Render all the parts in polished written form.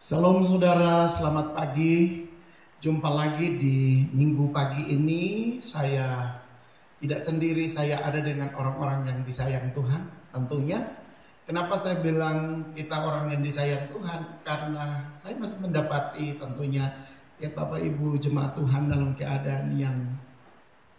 Salam saudara, selamat pagi. Jumpa lagi di minggu pagi ini. Saya tidak sendiri, saya ada dengan orang-orang yang disayang Tuhan tentunya. Kenapa saya bilang kita orang yang disayang Tuhan? Karena saya masih mendapati tentunya ya Bapak Ibu jemaat Tuhan dalam keadaan yang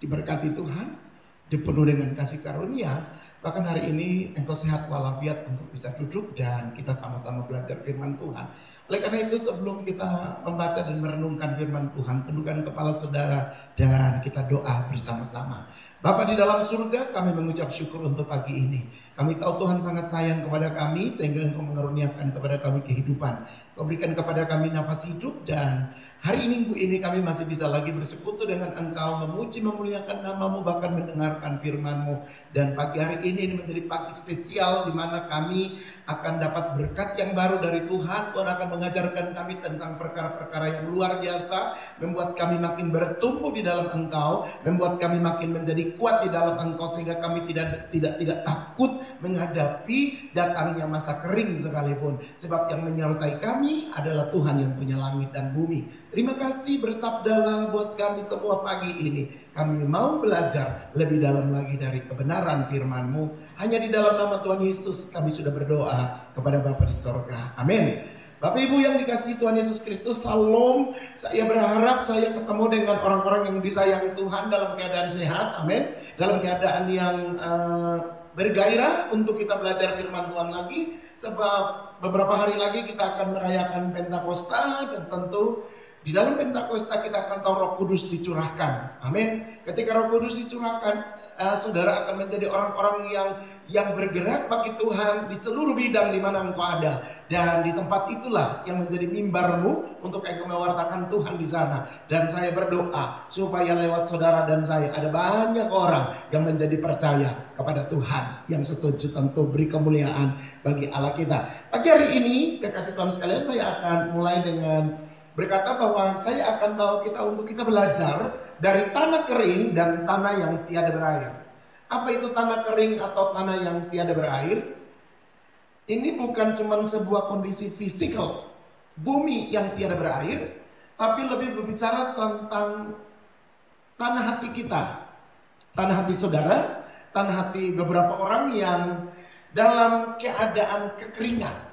diberkati Tuhan, dipenuhi dengan kasih karunia. Bahkan hari ini engkau sehat walafiat untuk bisa duduk dan kita sama-sama belajar firman Tuhan. Oleh karena itu sebelum kita membaca dan merenungkan firman Tuhan, tundukkan kepala saudara dan kita doa bersama-sama. Bapa di dalam surga, kami mengucap syukur untuk pagi ini. Kami tahu Tuhan sangat sayang kepada kami sehingga engkau mengaruniakan kepada kami kehidupan. Kau berikan kepada kami nafas hidup dan hari Minggu ini kami masih bisa lagi bersekutu dengan engkau, memuji memuliakan namamu, bahkan mendengarkan firman-Mu. Dan pagi hari ini menjadi pagi spesial di mana kami akan dapat berkat yang baru dari Tuhan. Tuhan akan mengajarkan kami tentang perkara-perkara yang luar biasa, membuat kami makin bertumbuh di dalam engkau, membuat kami makin menjadi kuat di dalam engkau sehingga kami tidak takut menghadapi datangnya masa kering sekalipun. Sebab yang menyertai kami adalah Tuhan yang punya langit dan bumi. Terima kasih, bersabdalah buat kami semua pagi ini. Kami mau belajar lebih dalam lagi dari kebenaran firman-Mu. Hanya di dalam nama Tuhan Yesus kami sudah berdoa kepada Bapa di sorga. Amin. Bapak Ibu yang dikasihi Tuhan Yesus Kristus, salam. Saya berharap saya ketemu dengan orang-orang yang disayang Tuhan dalam keadaan sehat. Amin. Dalam keadaan yang bergairah untuk kita belajar firman Tuhan lagi. Sebab beberapa hari lagi kita akan merayakan Pentakosta dan tentu di dalam Pentakosta kita akan tahu Roh Kudus dicurahkan. Amin. Ketika Roh Kudus dicurahkan, saudara akan menjadi orang-orang yang bergerak bagi Tuhan di seluruh bidang di mana engkau ada. Dan di tempat itulah yang menjadi mimbarmu untuk engkau mewartakan Tuhan di sana. Dan saya berdoa supaya lewat saudara dan saya ada banyak orang yang menjadi percaya kepada Tuhan. Yang setuju tentu beri kemuliaan bagi Allah kita. Pagi hari ini kekasih Tuhan sekalian, saya akan mulai dengan berkata bahwa saya akan bawa kita untuk kita belajar dari tanah kering dan tanah yang tiada berair. Apa itu tanah kering atau tanah yang tiada berair? Ini bukan cuma sebuah kondisi fisikal, bumi yang tiada berair, tapi lebih berbicara tentang tanah hati kita, tanah hati saudara, tanah hati beberapa orang yang dalam keadaan kekeringan.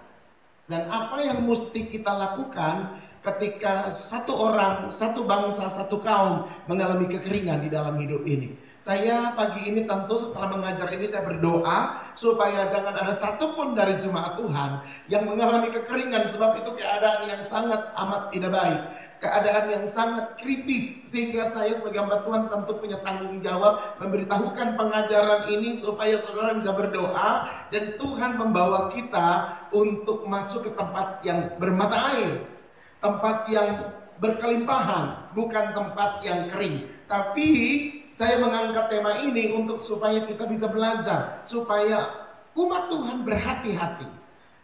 Dan apa yang mesti kita lakukan ketika satu orang, satu bangsa, satu kaum mengalami kekeringan di dalam hidup ini. Saya pagi ini tentu setelah mengajar ini saya berdoa supaya jangan ada satupun dari jemaat Tuhan yang mengalami kekeringan. Sebab itu keadaan yang sangat amat tidak baik, keadaan yang sangat kritis. Sehingga saya sebagai hamba Tuhan tentu punya tanggung jawab memberitahukan pengajaran ini supaya saudara bisa berdoa dan Tuhan membawa kita untuk masuk ke tempat yang bermata air, tempat yang berkelimpahan, bukan tempat yang kering. Tapi saya mengangkat tema ini untuk supaya kita bisa belajar, supaya umat Tuhan berhati-hati.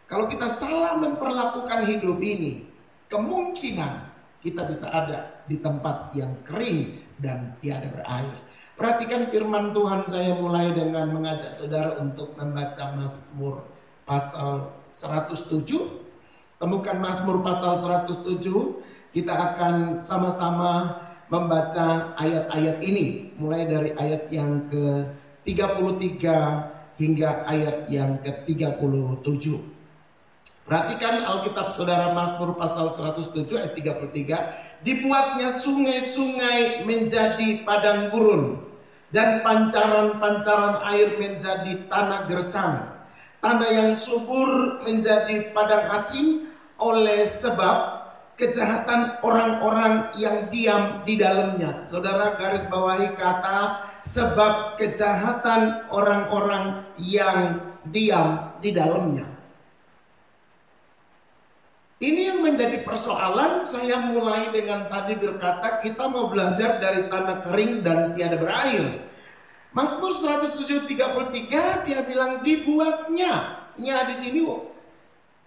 Kalau kita salah memperlakukan hidup ini, kemungkinan kita bisa ada di tempat yang kering dan tiada berair. Perhatikan firman Tuhan, saya mulai dengan mengajak saudara untuk membaca Mazmur pasal 107. Temukan Mazmur pasal 107. Kita akan sama-sama membaca ayat-ayat ini. Mulai dari ayat yang ke-33 hingga ayat yang ke-37. Perhatikan Alkitab saudara, Mazmur pasal 107 ayat 33. Dibuatnya sungai-sungai menjadi padang gurun, dan pancaran-pancaran air menjadi tanah gersang. Tanah yang subur menjadi padang asin oleh sebab kejahatan orang-orang yang diam di dalamnya. Saudara garis bawahi kata sebab kejahatan orang-orang yang diam di dalamnya. Ini yang menjadi persoalan. Saya mulai dengan tadi berkata kita mau belajar dari tanah kering dan tiada berair. Mazmur 107:33 dia bilang dibuatnya. Nya di sini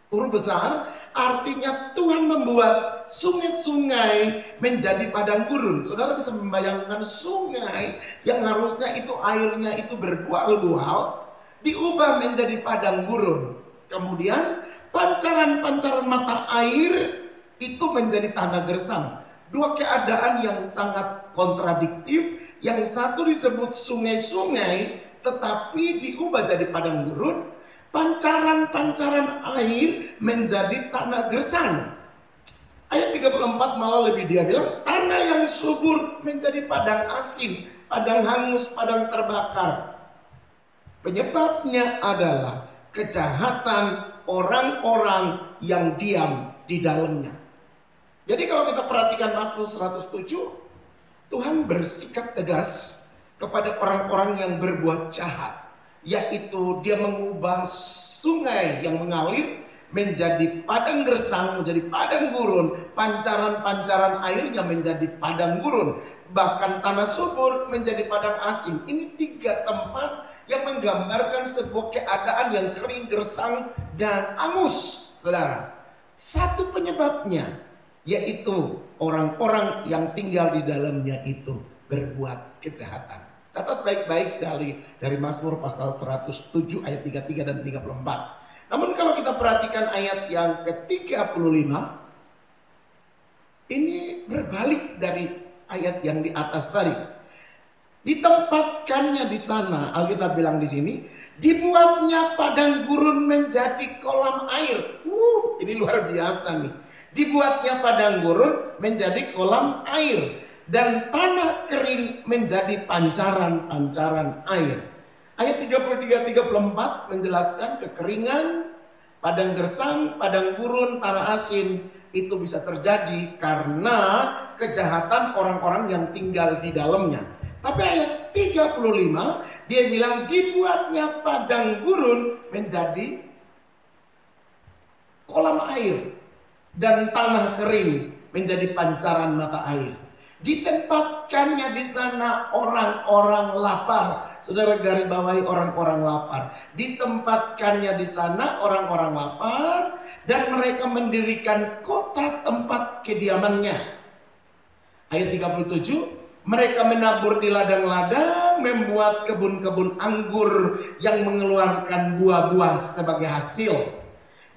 huruf besar, artinya Tuhan membuat sungai-sungai menjadi padang gurun. Saudara bisa membayangkan sungai yang harusnya itu airnya itu berbual-bual diubah menjadi padang gurun. Kemudian pancaran-pancaran mata air itu menjadi tanah gersang. Dua keadaan yang sangat kontradiktif. Yang satu disebut sungai-sungai, tetapi diubah jadi padang gurun. Pancaran-pancaran air menjadi tanah gersang. Ayat 34 malah lebih dia bilang, tanah yang subur menjadi padang asin, padang hangus, padang terbakar. Penyebabnya adalah kejahatan orang-orang yang diam di dalamnya. Jadi kalau kita perhatikan Mazmur 107, Tuhan bersikap tegas kepada orang-orang yang berbuat jahat, yaitu dia mengubah sungai yang mengalir menjadi padang gersang, menjadi padang gurun, pancaran-pancaran airnya menjadi padang gurun, bahkan tanah subur menjadi padang asin. Ini tiga tempat yang menggambarkan sebuah keadaan yang kering, gersang, dan angus, saudara. Satu penyebabnya, yaitu orang-orang yang tinggal di dalamnya itu berbuat kejahatan. Catat baik-baik dari Mazmur pasal 107 ayat 33 dan 34. Namun kalau kita perhatikan ayat yang ke-35, ini berbalik dari ayat yang di atas tadi. Ditempatkannya di sana, Alkitab bilang di sini, dibuatnya padang gurun menjadi kolam air. Ini luar biasa nih. Dibuatnya padang gurun menjadi kolam air, dan tanah kering menjadi pancaran-pancaran air. Ayat 33-34 menjelaskan kekeringan, padang gersang, padang gurun, tanah asin itu bisa terjadi karena kejahatan orang-orang yang tinggal di dalamnya. Tapi ayat 35 dia bilang dibuatnya padang gurun menjadi kolam air dan tanah kering menjadi pancaran mata air. Ditempatkannya di sana orang-orang lapar. Saudara garis bawahi orang-orang lapar. Ditempatkannya di sana orang-orang lapar, dan mereka mendirikan kota tempat kediamannya. Ayat 37, mereka menabur di ladang-ladang, membuat kebun-kebun anggur yang mengeluarkan buah-buah sebagai hasil.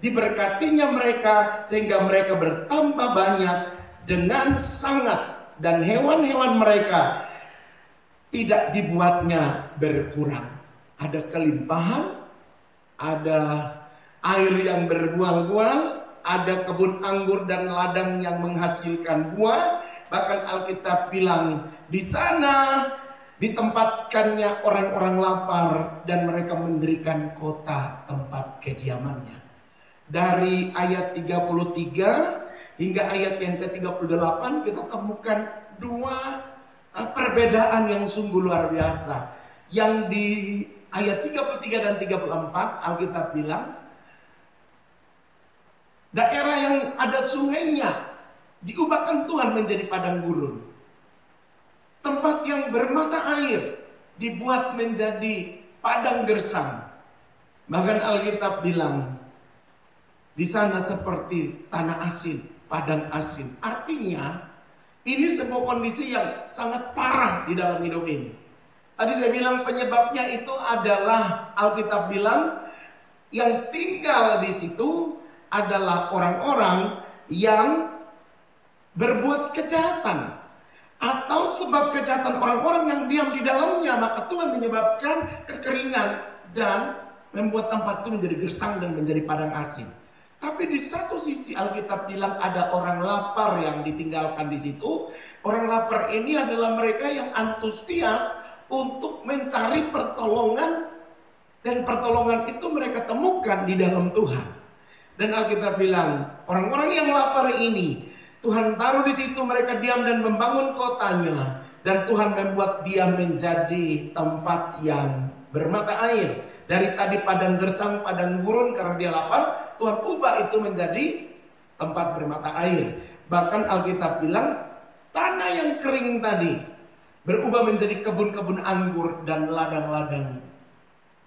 Diberkatinya mereka sehingga mereka bertambah banyak dengan sangat, dan hewan-hewan mereka tidak dibuatnya berkurang. Ada kelimpahan, ada air yang berbual-bual, ada kebun anggur dan ladang yang menghasilkan buah. Bahkan Alkitab bilang di sana ditempatkannya orang-orang lapar, dan mereka mendirikan kota tempat kediamannya. Dari ayat 33 hingga ayat yang ke-38 kita temukan dua perbedaan yang sungguh luar biasa. Yang di ayat 33 dan 34 Alkitab bilang daerah yang ada sungainya diubahkan Tuhan menjadi padang gurun. Tempat yang bermata air dibuat menjadi padang gersang. Bahkan Alkitab bilang di sana seperti tanah asin, padang asin. Artinya ini sebuah kondisi yang sangat parah di dalam hidup ini. Tadi saya bilang penyebabnya itu adalah Alkitab bilang yang tinggal di situ adalah orang-orang yang berbuat kejahatan, atau sebab kejahatan orang-orang yang diam di dalamnya, maka Tuhan menyebabkan kekeringan dan membuat tempat itu menjadi gersang dan menjadi padang asin. Tapi di satu sisi Alkitab bilang ada orang lapar yang ditinggalkan di situ. Orang lapar ini adalah mereka yang antusias untuk mencari pertolongan, dan pertolongan itu mereka temukan di dalam Tuhan. Dan Alkitab bilang orang-orang yang lapar ini Tuhan taruh di situ, mereka diam dan membangun kotanya, dan Tuhan membuat dia menjadi tempat yang bermata air. Dari tadi padang gersang, padang gurun karena dia lapar, Tuhan ubah itu menjadi tempat bermata air. Bahkan Alkitab bilang tanah yang kering tadi berubah menjadi kebun-kebun anggur dan ladang-ladang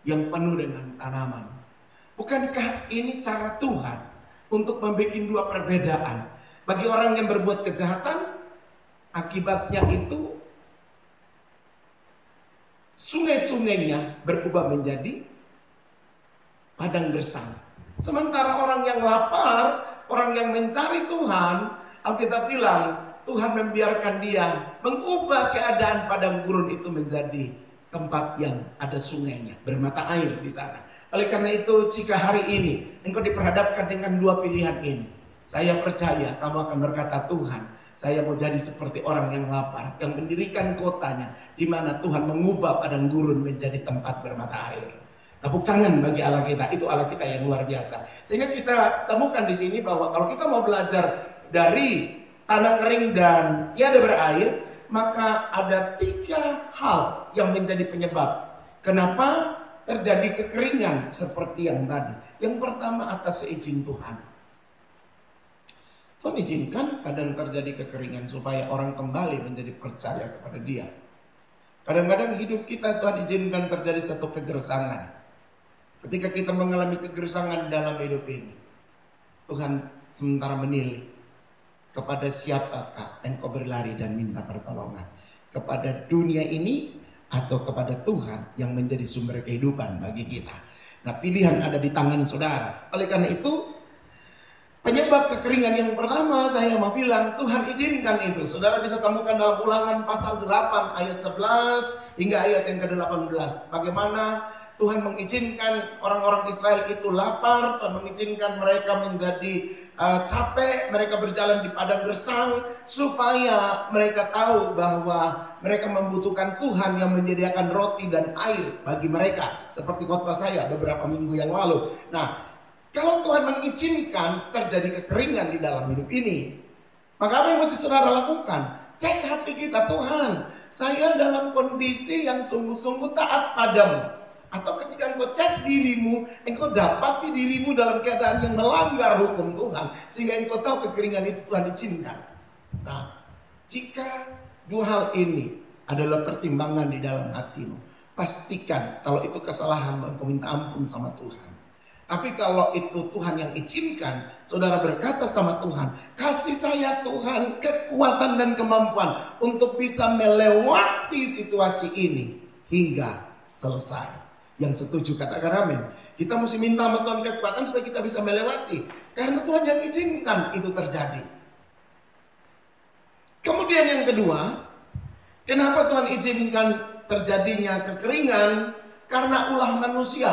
yang penuh dengan tanaman. Bukankah ini cara Tuhan untuk membuat dua perbedaan? Bagi orang yang berbuat kejahatan, akibatnya itu sungai-sungainya berubah menjadi padang gersang. Sementara orang yang lapar, orang yang mencari Tuhan, Alkitab bilang Tuhan membiarkan dia mengubah keadaan padang gurun itu menjadi tempat yang ada sungainya, bermata air di sana. Oleh karena itu, jika hari ini engkau diperhadapkan dengan dua pilihan ini, saya percaya kamu akan berkata, Tuhan, saya mau jadi seperti orang yang lapar, yang mendirikan kotanya, di mana Tuhan mengubah padang gurun menjadi tempat bermata air. Tepuk tangan bagi Allah kita, itu Allah kita yang luar biasa. Sehingga kita temukan di sini bahwa kalau kita mau belajar dari tanah kering dan tiada berair, maka ada 3 hal yang menjadi penyebab kenapa terjadi kekeringan seperti yang tadi. Yang pertama, atas seizin Tuhan. Tuhan izinkan kadang terjadi kekeringan supaya orang kembali menjadi percaya kepada Dia. Kadang-kadang hidup kita Tuhan izinkan terjadi satu kegersangan. Ketika kita mengalami kegersangan dalam hidup ini, Tuhan sementara menilai kepada siapakah engkau berlari dan minta pertolongan, kepada dunia ini atau kepada Tuhan yang menjadi sumber kehidupan bagi kita. Nah, pilihan ada di tangan saudara. Oleh karena itu, penyebab kekeringan yang pertama saya mau bilang, Tuhan izinkan itu. Saudara bisa temukan dalam Ulangan pasal 8 ayat 11 hingga ayat yang ke-18. Bagaimana Tuhan mengizinkan orang-orang Israel itu lapar, Tuhan mengizinkan mereka menjadi capek, mereka berjalan di padang gersang, supaya mereka tahu bahwa mereka membutuhkan Tuhan yang menyediakan roti dan air bagi mereka. Seperti khotbah saya beberapa minggu yang lalu. Nah, kalau Tuhan mengizinkan terjadi kekeringan di dalam hidup ini, maka apa yang mesti saudara lakukan? Cek hati kita, Tuhan, saya dalam kondisi yang sungguh-sungguh taat padamu. Atau ketika engkau cek dirimu, engkau dapati dirimu dalam keadaan yang melanggar hukum Tuhan, sehingga engkau tahu kekeringan itu Tuhan izinkan. Nah, jika 2 hal ini adalah pertimbangan di dalam hatimu, pastikan kalau itu kesalahan, engkau minta ampun sama Tuhan. Tapi kalau itu Tuhan yang izinkan, saudara berkata sama Tuhan, kasih saya Tuhan kekuatan dan kemampuan untuk bisa melewati situasi ini hingga selesai. Yang setuju katakan amin. Kita mesti minta sama Tuhan kekuatan supaya kita bisa melewati. Karena Tuhan yang izinkan itu terjadi. Kemudian yang kedua, kenapa Tuhan izinkan terjadinya kekeringan? Karena ulah manusia.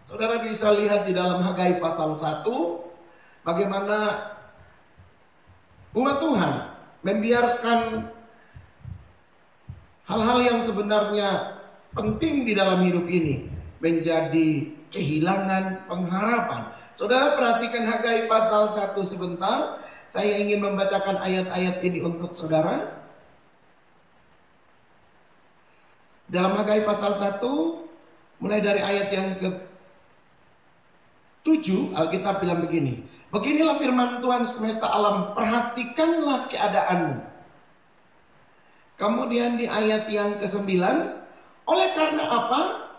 Saudara bisa lihat di dalam Hagai pasal 1, bagaimana umat Tuhan membiarkan hal-hal yang sebenarnya penting di dalam hidup ini menjadi kehilangan pengharapan. Saudara perhatikan Hagai pasal 1 sebentar. Saya ingin membacakan ayat-ayat ini untuk saudara. Dalam Hagai pasal 1, mulai dari ayat yang ke-7, Alkitab bilang begini. Beginilah firman Tuhan semesta alam, perhatikanlah keadaanmu. Kemudian di ayat yang ke-9, oleh karena apa?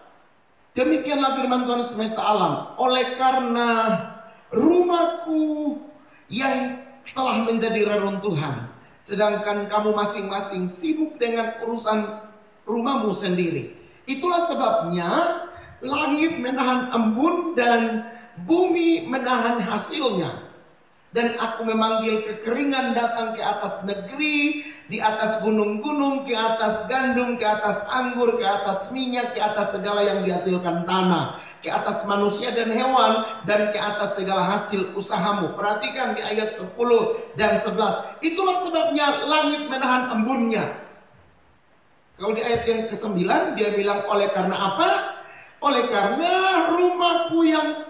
Demikianlah firman Tuhan semesta alam. Oleh karena rumahku yang telah menjadi reruntuhan, sedangkan kamu masing-masing sibuk dengan urusan rumahmu sendiri. Itulah sebabnya langit menahan embun dan bumi menahan hasilnya. Dan aku memanggil kekeringan datang ke atas negeri, di atas gunung-gunung, ke atas gandum, ke atas anggur, ke atas minyak, ke atas segala yang dihasilkan tanah, ke atas manusia dan hewan, dan ke atas segala hasil usahamu. Perhatikan di ayat 10 dan 11. Itulah sebabnya langit menahan embunnya. Kalau di ayat yang ke-9 dia bilang oleh karena apa? Oleh karena rumahku yang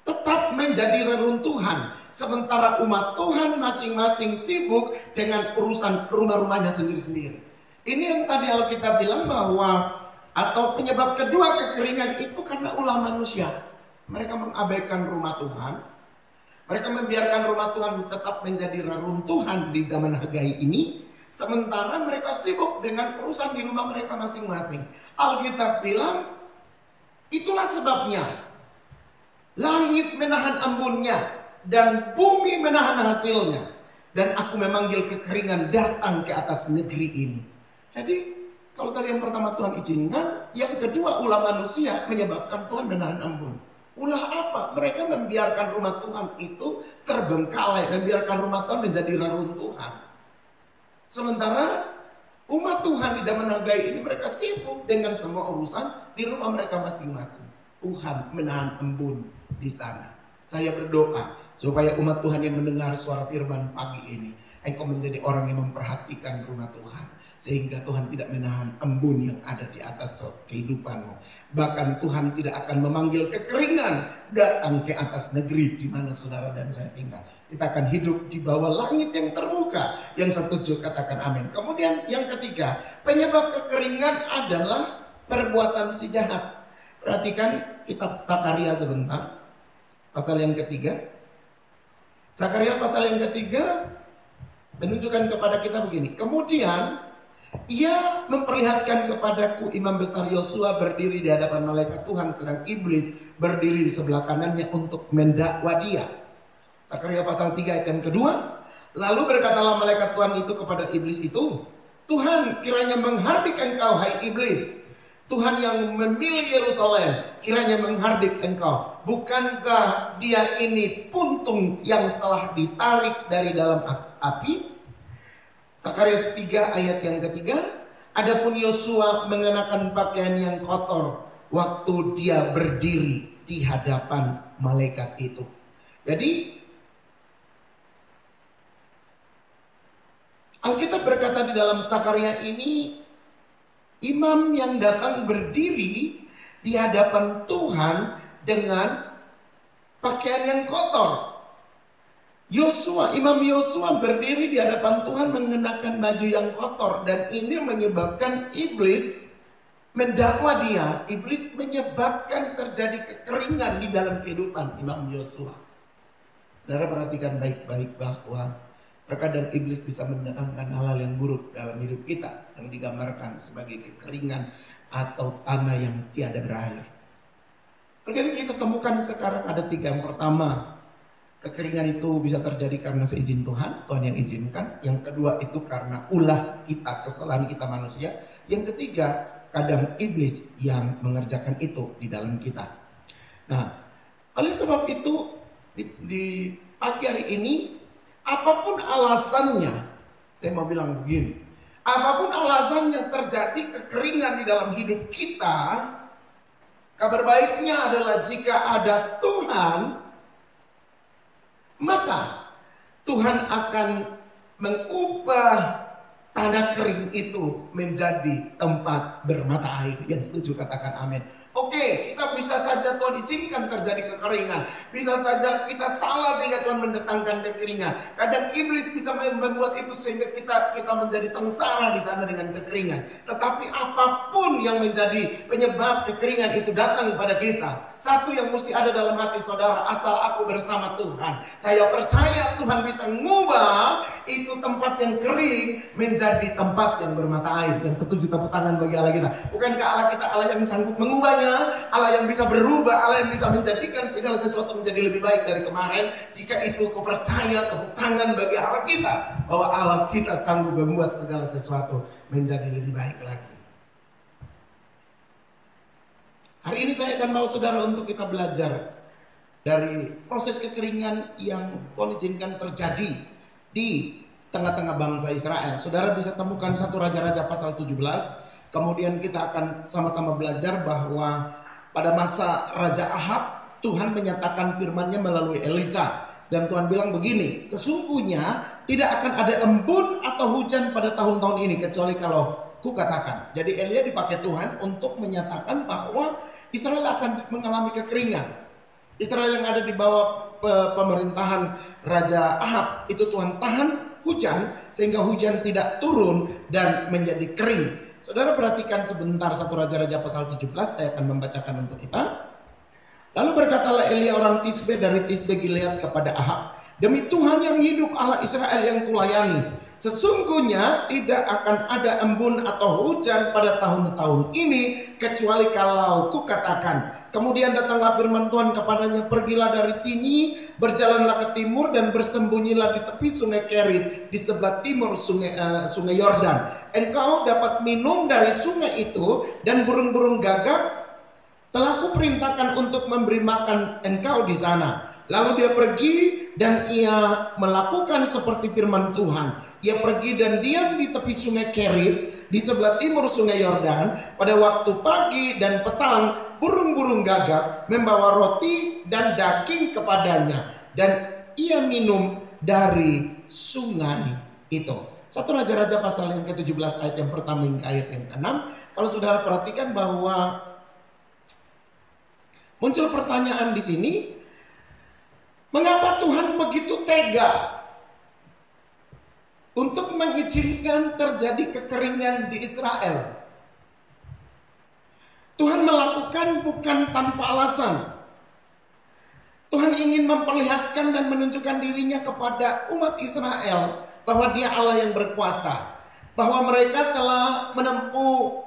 tetap menjadi reruntuhan. Sementara umat Tuhan masing-masing sibuk dengan urusan rumah-rumahnya sendiri-sendiri. Ini yang tadi Alkitab bilang bahwa atau penyebab kedua kekeringan itu karena ulah manusia. Mereka mengabaikan rumah Tuhan. Mereka membiarkan rumah Tuhan tetap menjadi reruntuhan di zaman Hagai ini. Sementara mereka sibuk dengan urusan di rumah mereka masing-masing. Alkitab bilang itulah sebabnya langit menahan embunnya dan bumi menahan hasilnya, dan aku memanggil kekeringan datang ke atas negeri ini. Jadi kalau tadi yang pertama Tuhan izinkan, yang kedua ulah manusia menyebabkan Tuhan menahan embun. Ulah apa? Mereka membiarkan rumah Tuhan itu terbengkalai, membiarkan rumah Tuhan menjadi reruntuhan. Sementara umat Tuhan di zaman Hagai ini mereka sibuk dengan semua urusan di rumah mereka masing-masing. Tuhan menahan embun di sana. Saya berdoa supaya umat Tuhan yang mendengar suara firman pagi ini, engkau menjadi orang yang memperhatikan rumah Tuhan, sehingga Tuhan tidak menahan embun yang ada di atas kehidupanmu. Bahkan Tuhan tidak akan memanggil kekeringan datang ke atas negeri di mana saudara dan saya tinggal. Kita akan hidup di bawah langit yang terbuka. Yang setuju katakan amin. Kemudian yang ketiga, penyebab kekeringan adalah perbuatan si jahat. Perhatikan kitab Sakaria sebentar. Pasal yang ketiga. Sakaria pasal yang ketiga menunjukkan kepada kita begini. Kemudian ia memperlihatkan kepadaku imam besar Yosua berdiri di hadapan malaikat Tuhan, sedang iblis berdiri di sebelah kanannya untuk mendakwa dia. Sakaria pasal 3 ayat yang kedua. Lalu berkatalah malaikat Tuhan itu kepada iblis itu, Tuhan kiranya menghardik engkau hai iblis. Tuhan yang memilih Yerusalem kiranya menghardik engkau. Bukankah dia ini puntung yang telah ditarik dari dalam api? Sakaria 3 ayat yang ketiga. Adapun Yosua mengenakan pakaian yang kotor waktu dia berdiri di hadapan malaikat itu. Jadi Alkitab berkata di dalam Sakaria ini, imam yang datang berdiri di hadapan Tuhan dengan pakaian yang kotor. Imam Yosua berdiri di hadapan Tuhan mengenakan baju yang kotor, dan ini menyebabkan iblis mendakwa dia. Iblis menyebabkan terjadi kekeringan di dalam kehidupan Imam Yosua. Saudara perhatikan baik-baik bahwa terkadang iblis bisa mendatangkan hal-hal yang buruk dalam hidup kita yang digambarkan sebagai kekeringan atau tanah yang tiada berair. Jadi kita temukan sekarang ada 3. Yang pertama, kekeringan itu bisa terjadi karena seizin Tuhan, Tuhan yang izinkan. Yang kedua itu karena ulah kita, kesalahan kita manusia. Yang ketiga, kadang iblis yang mengerjakan itu di dalam kita. Nah, oleh sebab itu di pagi hari ini, apapun alasannya, saya mau bilang begini, apapun alasannya terjadi kekeringan di dalam hidup kita, kabar baiknya adalah jika ada Tuhan, maka Tuhan akan mengubah tanah kering itu menjadi tempat bermata air. Yang setuju katakan amin. Oke, kita bisa saja Tuhan izinkan terjadi kekeringan. Bisa saja kita salah jika Tuhan mendatangkan kekeringan. Kadang iblis bisa membuat itu sehingga kita menjadi sengsara di sana dengan kekeringan. Tetapi apapun yang menjadi penyebab kekeringan itu datang pada kita, satu yang mesti ada dalam hati saudara, asal aku bersama Tuhan, saya percaya Tuhan bisa mengubah itu tempat yang kering menjadi tempat yang bermata air. Yang setuju tepuk tangan bagi Allah kita. Bukankah Allah kita Allah yang sanggup mengubahnya, Allah yang bisa berubah, Allah yang bisa menjadikan segala sesuatu menjadi lebih baik dari kemarin. Jika itu kau percaya, tepuk tangan bagi Allah kita, bahwa Allah kita sanggup membuat segala sesuatu menjadi lebih baik lagi. Hari ini saya akan bawa saudara untuk kita belajar dari proses kekeringan yang Tuhan izinkan terjadi di tengah-tengah bangsa Israel. Saudara bisa temukan 1 Raja-Raja pasal 17. Kemudian kita akan sama-sama belajar bahwa pada masa Raja Ahab, Tuhan menyatakan firman-Nya melalui Elisa. Dan Tuhan bilang begini, sesungguhnya tidak akan ada embun atau hujan pada tahun-tahun ini kecuali kalau ku katakan. Jadi Elia dipakai Tuhan untuk menyatakan bahwa Israel akan mengalami kekeringan. Israel yang ada di bawah pemerintahan Raja Ahab itu Tuhan tahan hujan sehingga hujan tidak turun dan menjadi kering. Saudara perhatikan sebentar 1 Raja-Raja pasal 17, saya akan membacakan untuk kita. Lalu berkatalah Elia orang Tisbe dari Tisbe Gilead kepada Ahab, demi Tuhan yang hidup Allah Israel yang kulayani, sesungguhnya tidak akan ada embun atau hujan pada tahun-tahun ini kecuali kalau kukatakan. Kemudian datanglah firman Tuhan kepadanya, pergilah dari sini, berjalanlah ke timur dan bersembunyilah di tepi sungai Kerit di sebelah timur sungai Yordan. Engkau dapat minum dari sungai itu dan burung-burung gagak Telah kuperintahkan untuk memberi makan engkau di sana. Lalu dia pergi dan ia melakukan seperti firman Tuhan. Ia pergi dan diam di tepi sungai Kerit di sebelah timur sungai Yordan. Pada waktu pagi dan petang burung-burung gagak membawa roti dan daging kepadanya. Dan ia minum dari sungai itu. 1 Raja-Raja pasal yang ke-17 ayat yang pertama hingga ayat yang ke-6. Kalau saudara perhatikan bahwa muncul pertanyaan di sini, mengapa Tuhan begitu tega untuk mengizinkan terjadi kekeringan di Israel? Tuhan melakukan bukan tanpa alasan. Tuhan ingin memperlihatkan dan menunjukkan dirinya kepada umat Israel bahwa Dia Allah yang berkuasa, bahwa mereka telah menempuh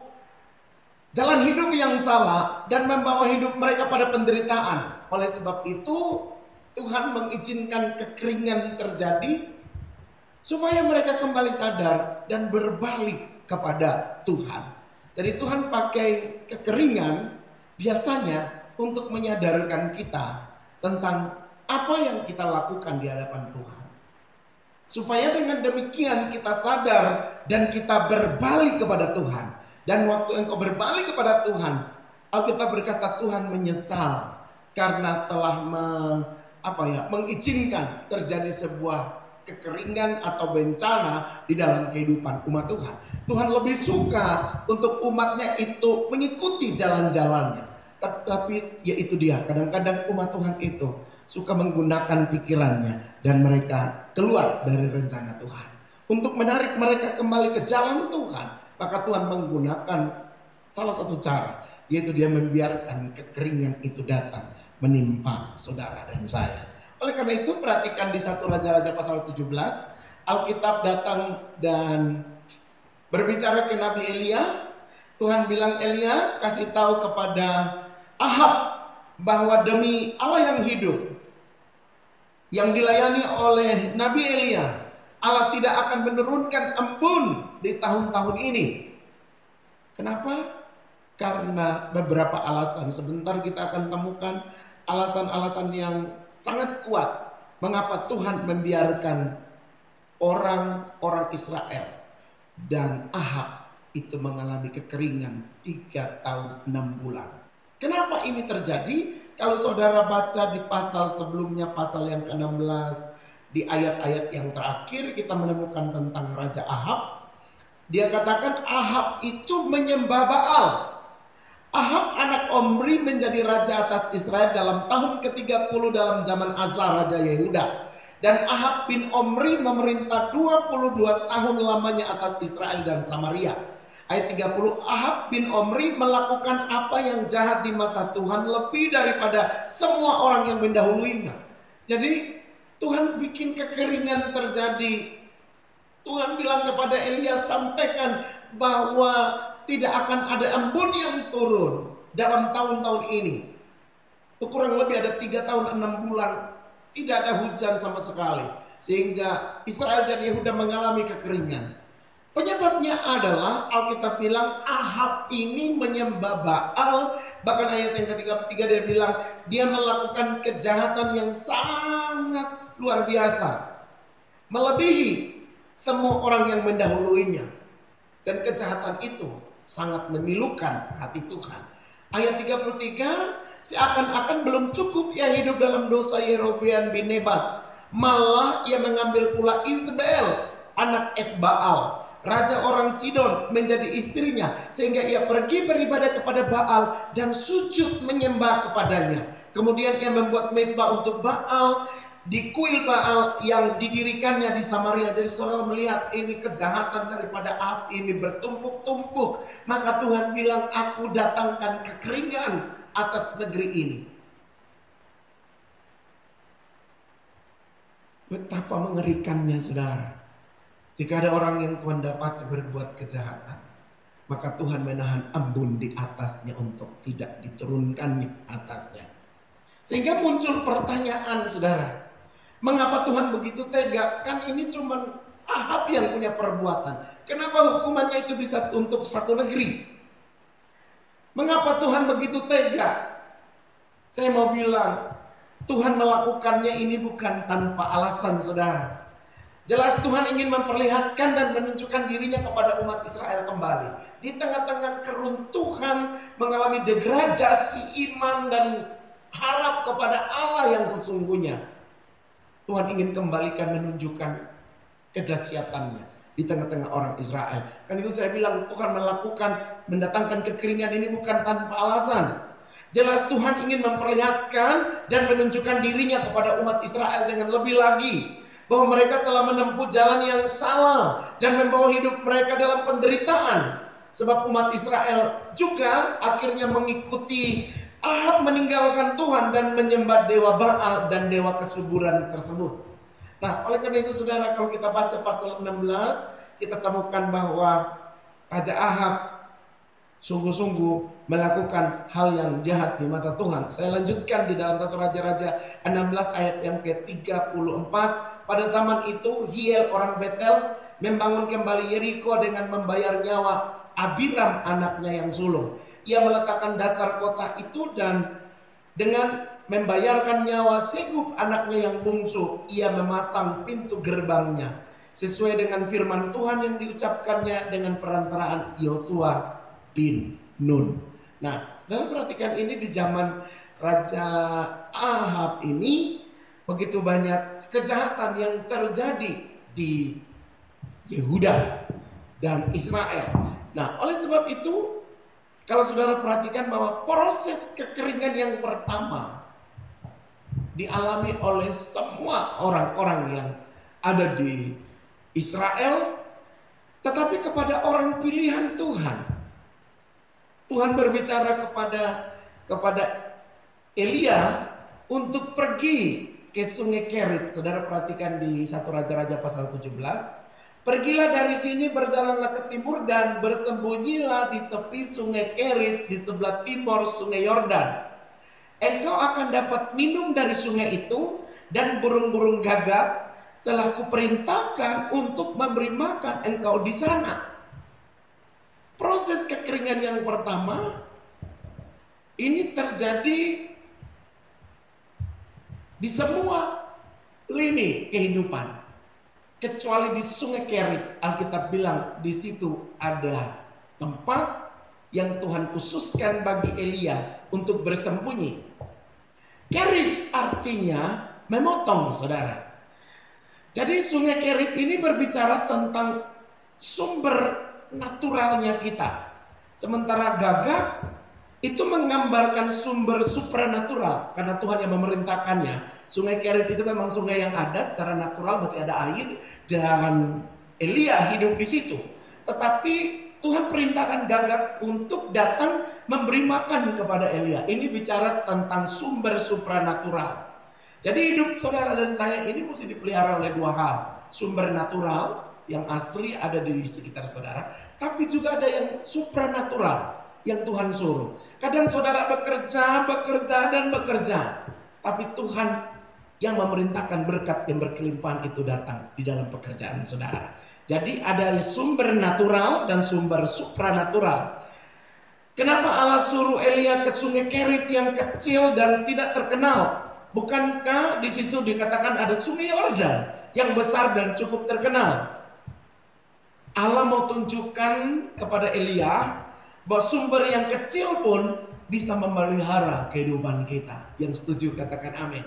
jalan hidup yang salah dan membawa hidup mereka pada penderitaan. Oleh sebab itu Tuhan mengizinkan kekeringan terjadi supaya mereka kembali sadar dan berbalik kepada Tuhan. Jadi Tuhan pakai kekeringan biasanya untuk menyadarkan kita tentang apa yang kita lakukan di hadapan Tuhan. Supaya dengan demikian kita sadar dan kita berbalik kepada Tuhan. Dan waktu engkau berbalik kepada Tuhan, Alkitab berkata Tuhan menyesal karena telah mengizinkan terjadi sebuah kekeringan atau bencana di dalam kehidupan umat Tuhan. Tuhan lebih suka untuk umatnya itu mengikuti jalan-jalannya. Tetapi ya itu dia, kadang-kadang umat Tuhan itu suka menggunakan pikirannya dan mereka keluar dari rencana Tuhan. Untuk menarik mereka kembali ke jalan Tuhan, maka Tuhan menggunakan salah satu cara, yaitu Dia membiarkan kekeringan itu datang menimpa saudara dan saya. Oleh karena itu perhatikan di 1 Raja-Raja pasal 17, Alkitab datang dan berbicara ke Nabi Elia. Tuhan bilang, Elia kasih tahu kepada Ahab bahwa demi Allah yang hidup yang dilayani oleh Nabi Elia, Allah tidak akan menurunkan embun di tahun-tahun ini. Kenapa? Karena beberapa alasan. Sebentar kita akan temukan alasan-alasan yang sangat kuat mengapa Tuhan membiarkan orang-orang Israel dan Ahab itu mengalami kekeringan 3 tahun 6 bulan. Kenapa ini terjadi? Kalau saudara baca di pasal sebelumnya, pasal yang ke-16, di ayat-ayat yang terakhir kita menemukan tentang Raja Ahab. Dia katakan Ahab itu menyembah Baal. Ahab anak Omri menjadi raja atas Israel dalam tahun ke-30 dalam zaman Asa Raja Yehuda. Dan Ahab bin Omri memerintah 22 tahun lamanya atas Israel dan Samaria. Ayat 30, Ahab bin Omri melakukan apa yang jahat di mata Tuhan lebih daripada semua orang yang mendahuluinya. Jadi Tuhan bikin kekeringan terjadi. Tuhan bilang kepada Elia, sampaikan bahwa tidak akan ada embun yang turun dalam tahun-tahun ini. Itu kurang lebih ada 3 tahun 6 bulan. Tidak ada hujan sama sekali. Sehingga Israel dan Yehuda mengalami kekeringan. Penyebabnya adalah Alkitab bilang Ahab ini menyembah Baal. Bahkan ayat yang ketiga dia bilang dia melakukan kejahatan yang sangat luar biasa, melebihi semua orang yang mendahuluinya. Dan kejahatan itu sangat memilukan hati Tuhan. Ayat 33, seakan-akan belum cukup ia hidup dalam dosa Yerobeam bin Nebat, malah ia mengambil pula Isabel anak Etbaal, raja orang Sidon, menjadi istrinya, sehingga ia pergi beribadah kepada Baal dan sujud menyembah kepadanya. Kemudian ia membuat mezbah untuk Baal di kuil Baal yang didirikannya di Samaria. Jadi saudara melihat ini kejahatan daripada Ahab ini bertumpuk-tumpuk. Maka Tuhan bilang, aku datangkan kekeringan atas negeri ini. Betapa mengerikannya saudara. Jika ada orang yang Tuhan dapat berbuat kejahatan, maka Tuhan menahan embun di atasnya untuk tidak diturunkannya atasnya. Sehingga muncul pertanyaan saudara, mengapa Tuhan begitu tega? Kan ini cuma Ahab yang punya perbuatan. Kenapa hukumannya itu bisa untuk satu negeri? Mengapa Tuhan begitu tega? Saya mau bilang, Tuhan melakukannya ini bukan tanpa alasan, saudara. Jelas Tuhan ingin memperlihatkan dan menunjukkan dirinya kepada umat Israel kembali. Di tengah-tengah keruntuhan, mengalami degradasi iman dan harap kepada Allah yang sesungguhnya. Tuhan ingin kembalikan, menunjukkan kedahsyatannya di tengah-tengah orang Israel. Kan itu saya bilang, Tuhan mendatangkan kekeringan ini bukan tanpa alasan. Jelas Tuhan ingin memperlihatkan dan menunjukkan dirinya kepada umat Israel dengan lebih lagi, bahwa mereka telah menempuh jalan yang salah dan membawa hidup mereka dalam penderitaan. Sebab umat Israel juga akhirnya mengikuti Ahab meninggalkan Tuhan dan menyembah dewa Baal dan dewa kesuburan tersebut. Nah, oleh karena itu saudara, kalau kita baca pasal 16, kita temukan bahwa Raja Ahab sungguh-sungguh melakukan hal yang jahat di mata Tuhan. Saya lanjutkan di dalam 1 Raja-Raja 16 ayat yang ke-34. Pada zaman itu Hiel orang Betel membangun kembali Yeriko dengan membayar nyawa Abiram anaknya yang sulung. Ia meletakkan dasar kota itu dan dengan membayarkan nyawa Segub anaknya yang bungsu, ia memasang pintu gerbangnya sesuai dengan firman Tuhan yang diucapkannya dengan perantaraan Yosua bin Nun. Nah, saudara perhatikan, ini di zaman Raja Ahab ini begitu banyak kejahatan yang terjadi di Yehuda dan Israel. Nah, oleh sebab itu, kalau saudara perhatikan bahwa proses kekeringan yang pertama dialami oleh semua orang-orang yang ada di Israel, tetapi kepada orang pilihan Tuhan. Tuhan berbicara kepada Elia untuk pergi ke sungai Kerit. Saudara perhatikan di 1 Raja-Raja pasal 17. Pergilah dari sini, berjalanlah ke timur dan bersembunyilah di tepi sungai Kerit di sebelah timur sungai Yordan. Engkau akan dapat minum dari sungai itu, dan burung-burung gagak telah kuperintahkan untuk memberi makan engkau di sana. Proses kekeringan yang pertama ini terjadi di semua lini kehidupan, kecuali di sungai Kerit. Alkitab bilang di situ ada tempat yang Tuhan khususkan bagi Elia untuk bersembunyi. Kerit artinya memotong, saudara. Jadi sungai Kerit ini berbicara tentang sumber naturalnya kita. Sementara gagak itu menggambarkan sumber supranatural, karena Tuhan yang memerintahkannya. Sungai Kerit itu memang sungai yang ada secara natural, masih ada air, dan Elia hidup di situ. Tetapi Tuhan perintahkan gagak untuk datang memberi makan kepada Elia. Ini bicara tentang sumber supranatural. Jadi hidup saudara dan saya ini mesti dipelihara oleh dua hal. Sumber natural yang asli ada di sekitar saudara, tapi juga ada yang supranatural yang Tuhan suruh. Kadang saudara bekerja, tapi Tuhan yang memerintahkan berkat yang berkelimpahan itu datang di dalam pekerjaan saudara. Jadi ada sumber natural dan sumber supranatural. Kenapa Allah suruh Elia ke sungai Kerit yang kecil dan tidak terkenal? Bukankah di situ dikatakan ada sungai Yordan yang besar dan cukup terkenal? Allah mau tunjukkan kepada Elia bahwa sumber yang kecil pun bisa memelihara kehidupan kita. Yang setuju katakan amin.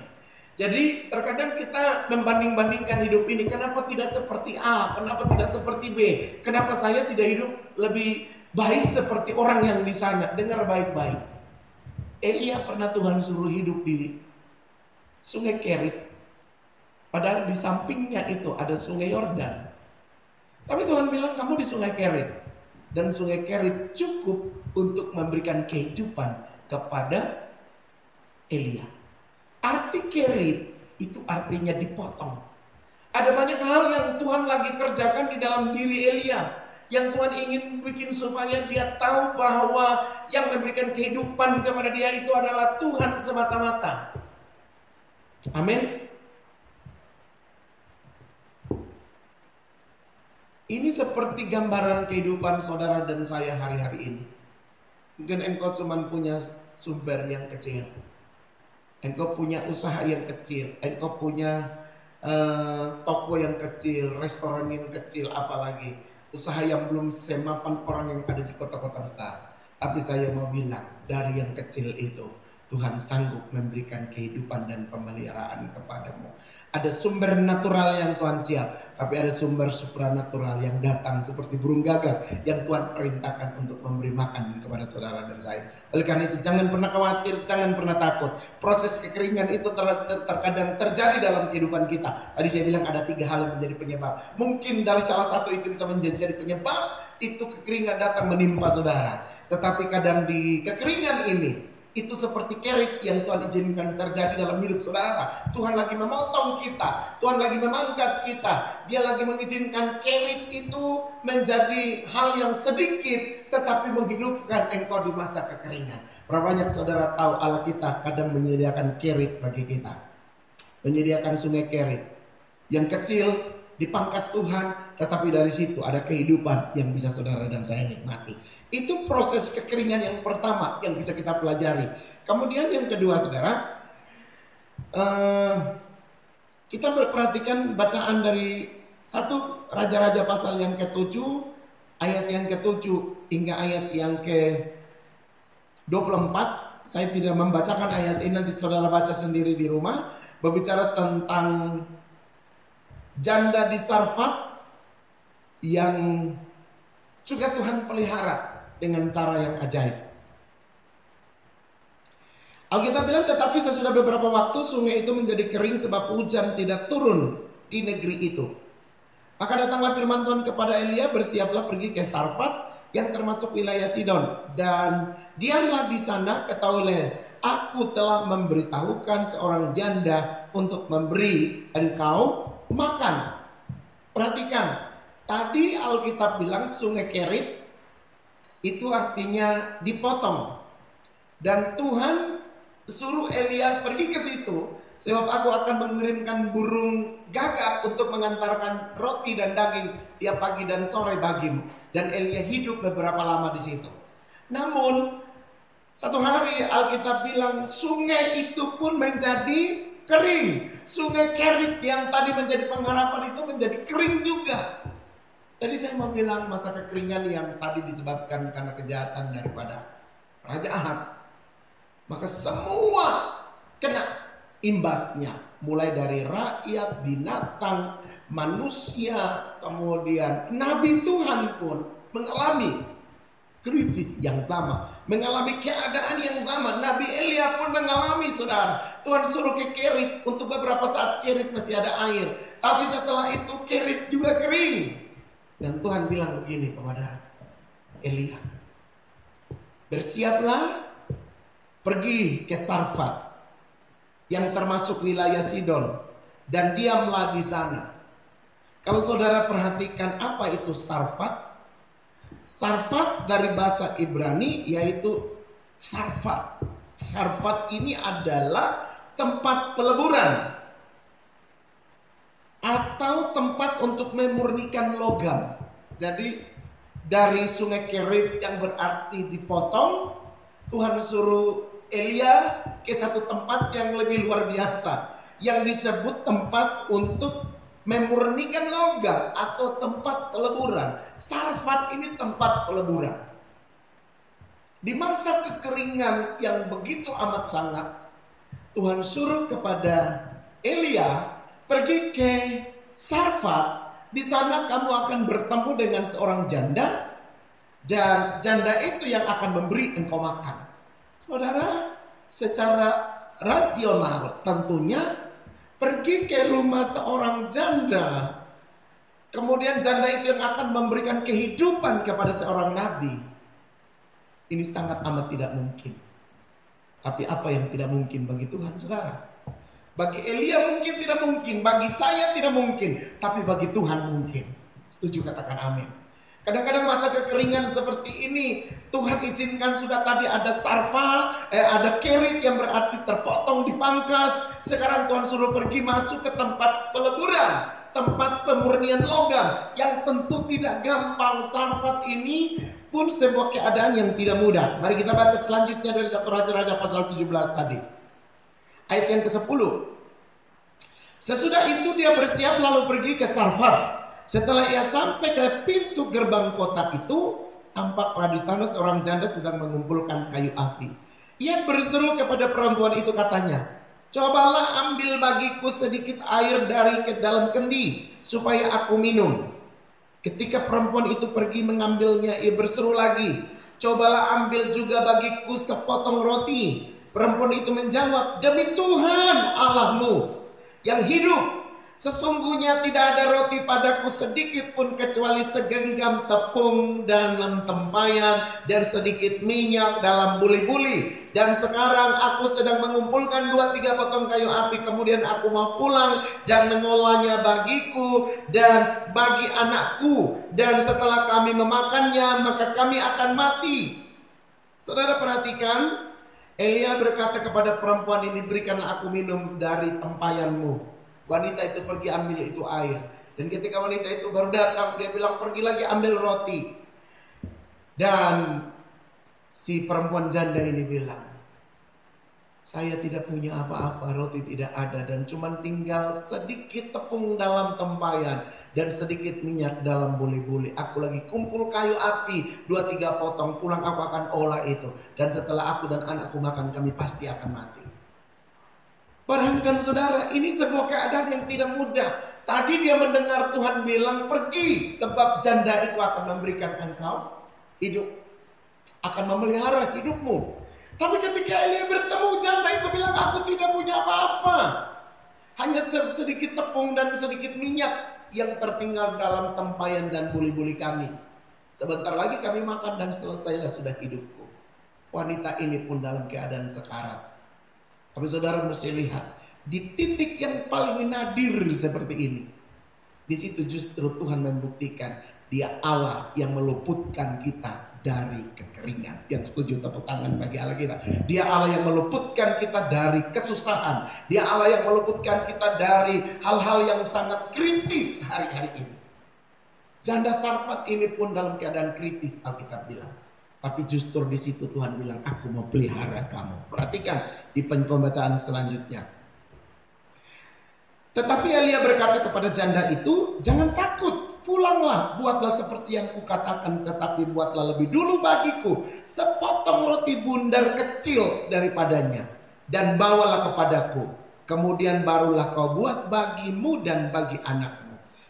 Jadi terkadang kita membanding-bandingkan hidup ini. Kenapa tidak seperti A? Kenapa tidak seperti B? Kenapa saya tidak hidup lebih baik seperti orang yang di sana? Dengar baik-baik. Elia pernah Tuhan suruh hidup di sungai Kerit. Padahal di sampingnya itu ada sungai Yordan. Tapi Tuhan bilang kamu di sungai Kerit. Dan sungai Kerit cukup untuk memberikan kehidupan kepada Elia. Arti Kerit itu artinya dipotong. Ada banyak hal yang Tuhan lagi kerjakan di dalam diri Elia, yang Tuhan ingin bikin supaya dia tahu bahwa yang memberikan kehidupan kepada dia itu adalah Tuhan semata-mata. Amin. Ini seperti gambaran kehidupan saudara dan saya hari-hari ini. Mungkin engkau cuma punya sumber yang kecil. Engkau punya usaha yang kecil. Engkau punya toko yang kecil, restoran yang kecil, apalagi usaha yang belum semapan orang yang ada di kota-kota besar. Tapi saya mau bilang, dari yang kecil itu Tuhan sanggup memberikan kehidupan dan pemeliharaan kepadamu. Ada sumber natural yang Tuhan siap, tapi ada sumber supranatural yang datang seperti burung gagak yang Tuhan perintahkan untuk memberi makan kepada saudara dan saya. Oleh karena itu jangan pernah khawatir, jangan pernah takut. Proses kekeringan itu terkadang terjadi dalam kehidupan kita. Tadi saya bilang ada 3 hal yang menjadi penyebab. Mungkin dari salah satu itu bisa menjadi penyebab itu kekeringan datang menimpa saudara. Tetapi kadang di kekeringan ini itu seperti kerit yang Tuhan izinkan terjadi dalam hidup saudara. Tuhan lagi memotong kita, Tuhan lagi memangkas kita. Dia lagi mengizinkan kerit itu menjadi hal yang sedikit tetapi menghidupkan engkau di masa kekeringan. Berapa banyak saudara tahu Allah kita kadang menyediakan kerit bagi kita, menyediakan sungai kerit yang kecil dipangkas Tuhan, tetapi dari situ ada kehidupan yang bisa saudara dan saya nikmati. Itu proses kekeringan yang pertama yang bisa kita pelajari. Kemudian yang kedua saudara, kita perhatikan bacaan dari 1 Raja-Raja pasal yang ke-7, ayat yang ke-7 hingga ayat yang ke-24. Saya tidak membacakan ayat ini, nanti saudara baca sendiri di rumah. Berbicara tentang janda di Sarfat yang juga Tuhan pelihara dengan cara yang ajaib. Alkitab bilang, tetapi sesudah beberapa waktu sungai itu menjadi kering sebab hujan tidak turun di negeri itu. Maka datanglah firman Tuhan kepada Elia, bersiaplah pergi ke Sarfat yang termasuk wilayah Sidon, dan diamlah di sana, ketahuilah aku telah memberitahukan seorang janda untuk memberi engkau makan. Perhatikan, tadi Alkitab bilang sungai Kerit itu artinya dipotong, dan Tuhan suruh Elia pergi ke situ sebab aku akan mengirimkan burung gagak untuk mengantarkan roti dan daging tiap pagi dan sore bagimu. Dan Elia hidup beberapa lama di situ. Namun satu hari Alkitab bilang sungai itu pun menjadi kering. Sungai Kerit yang tadi menjadi pengharapan itu menjadi kering juga. Jadi saya mau bilang masa kekeringan yang tadi disebabkan karena kejahatan daripada Raja Ahab, maka semua kena imbasnya. Mulai dari rakyat, binatang, manusia, kemudian Nabi Tuhan pun mengalami krisis yang sama, mengalami keadaan yang sama. Nabi Elia pun mengalami saudara. Tuhan suruh ke Kerit untuk beberapa saat, Kerit masih ada air. Tapi setelah itu Kerit juga kering. Dan Tuhan bilang begini kepada Elia, bersiaplah pergi ke Sarfat yang termasuk wilayah Sidon, dan diamlah di sana. Kalau saudara perhatikan apa itu Sarfat? Sarfat dari bahasa Ibrani yaitu Sarfat. Sarfat ini adalah tempat peleburan atau tempat untuk memurnikan logam. Jadi dari sungai Kerit yang berarti dipotong, Tuhan suruh Elia ke satu tempat yang lebih luar biasa, yang disebut tempat untuk memurnikan logam atau tempat peleburan. Sarfat ini tempat peleburan. Di masa kekeringan yang begitu amat sangat, Tuhan suruh kepada Elia pergi ke Sarfat. Di sana kamu akan bertemu dengan seorang janda, dan janda itu yang akan memberi engkau makan. Saudara, secara rasional tentunya pergi ke rumah seorang janda, kemudian janda itu yang akan memberikan kehidupan kepada seorang nabi, ini sangat amat tidak mungkin. Tapi apa yang tidak mungkin bagi Tuhan, saudara? Bagi Elia mungkin tidak mungkin, bagi saya tidak mungkin, tapi bagi Tuhan mungkin. Setuju, katakan amin. Kadang-kadang masa kekeringan seperti ini Tuhan izinkan. Sudah tadi ada Sarfat, ada Kerit yang berarti terpotong, dipangkas. Sekarang Tuhan suruh pergi masuk ke tempat peleburan, tempat pemurnian logam yang tentu tidak gampang. Sarfat ini pun sebuah keadaan yang tidak mudah. Mari kita baca selanjutnya dari 1 Raja-Raja pasal 17 tadi. Ayat yang ke-10. Sesudah itu dia bersiap lalu pergi ke Sarfat. Setelah ia sampai ke pintu gerbang kota itu, tampaklah di sana seorang janda sedang mengumpulkan kayu api. Ia berseru kepada perempuan itu, katanya, "Cobalah ambil bagiku sedikit air dari ke dalam kendi supaya aku minum." Ketika perempuan itu pergi mengambilnya, ia berseru lagi, "Cobalah ambil juga bagiku sepotong roti." Perempuan itu menjawab, "Demi Tuhan Allahmu yang hidup, sesungguhnya tidak ada roti padaku sedikit pun kecuali segenggam tepung dalam tempayan dan sedikit minyak dalam buli-buli. Dan sekarang aku sedang mengumpulkan 2-3 potong kayu api. Kemudian aku mau pulang dan mengolahnya bagiku dan bagi anakku. Dan setelah kami memakannya, maka kami akan mati." Saudara perhatikan, Elia berkata kepada perempuan ini, "Berikanlah aku minum dari tempayanmu." Wanita itu pergi ambil itu air. Dan ketika wanita itu baru datang, dia bilang, "Pergi lagi ambil roti." Dan si perempuan janda ini bilang, "Saya tidak punya apa-apa, roti tidak ada, dan cuma tinggal sedikit tepung dalam tempayan dan sedikit minyak dalam buli-buli. Aku lagi kumpul kayu api 2-3 potong, pulang aku akan olah itu. Dan setelah aku dan anakku makan, kami pasti akan mati." Bayangkan saudara, ini sebuah keadaan yang tidak mudah. Tadi dia mendengar Tuhan bilang, "Pergi, sebab janda itu akan memberikan engkau hidup, akan memelihara hidupmu." Tapi ketika Elia bertemu, janda itu bilang, "Aku tidak punya apa-apa. Hanya sedikit tepung dan sedikit minyak yang tertinggal dalam tempayan dan buli-buli kami. Sebentar lagi kami makan dan selesailah sudah hidupku." Wanita ini pun dalam keadaan sekarat. Tapi saudara mesti lihat, di titik yang paling nadir seperti ini, di situ justru Tuhan membuktikan Dia Allah yang meluputkan kita dari kekeringan. Yang setuju tepuk tangan bagi Allah kita. Dia Allah yang meluputkan kita dari kesusahan. Dia Allah yang meluputkan kita dari hal-hal yang sangat kritis hari-hari ini. Janda Sarfat ini pun dalam keadaan kritis, Alkitab bilang. Tapi justru di situ Tuhan bilang, "Aku mau pelihara kamu." Perhatikan di pembacaan selanjutnya. Tetapi Elia berkata kepada janda itu, "Jangan takut, pulanglah, buatlah seperti yang kukatakan, tetapi buatlah lebih dulu bagiku sepotong roti bundar kecil daripadanya, dan bawalah kepadaku. Kemudian barulah kau buat bagimu dan bagi anakmu.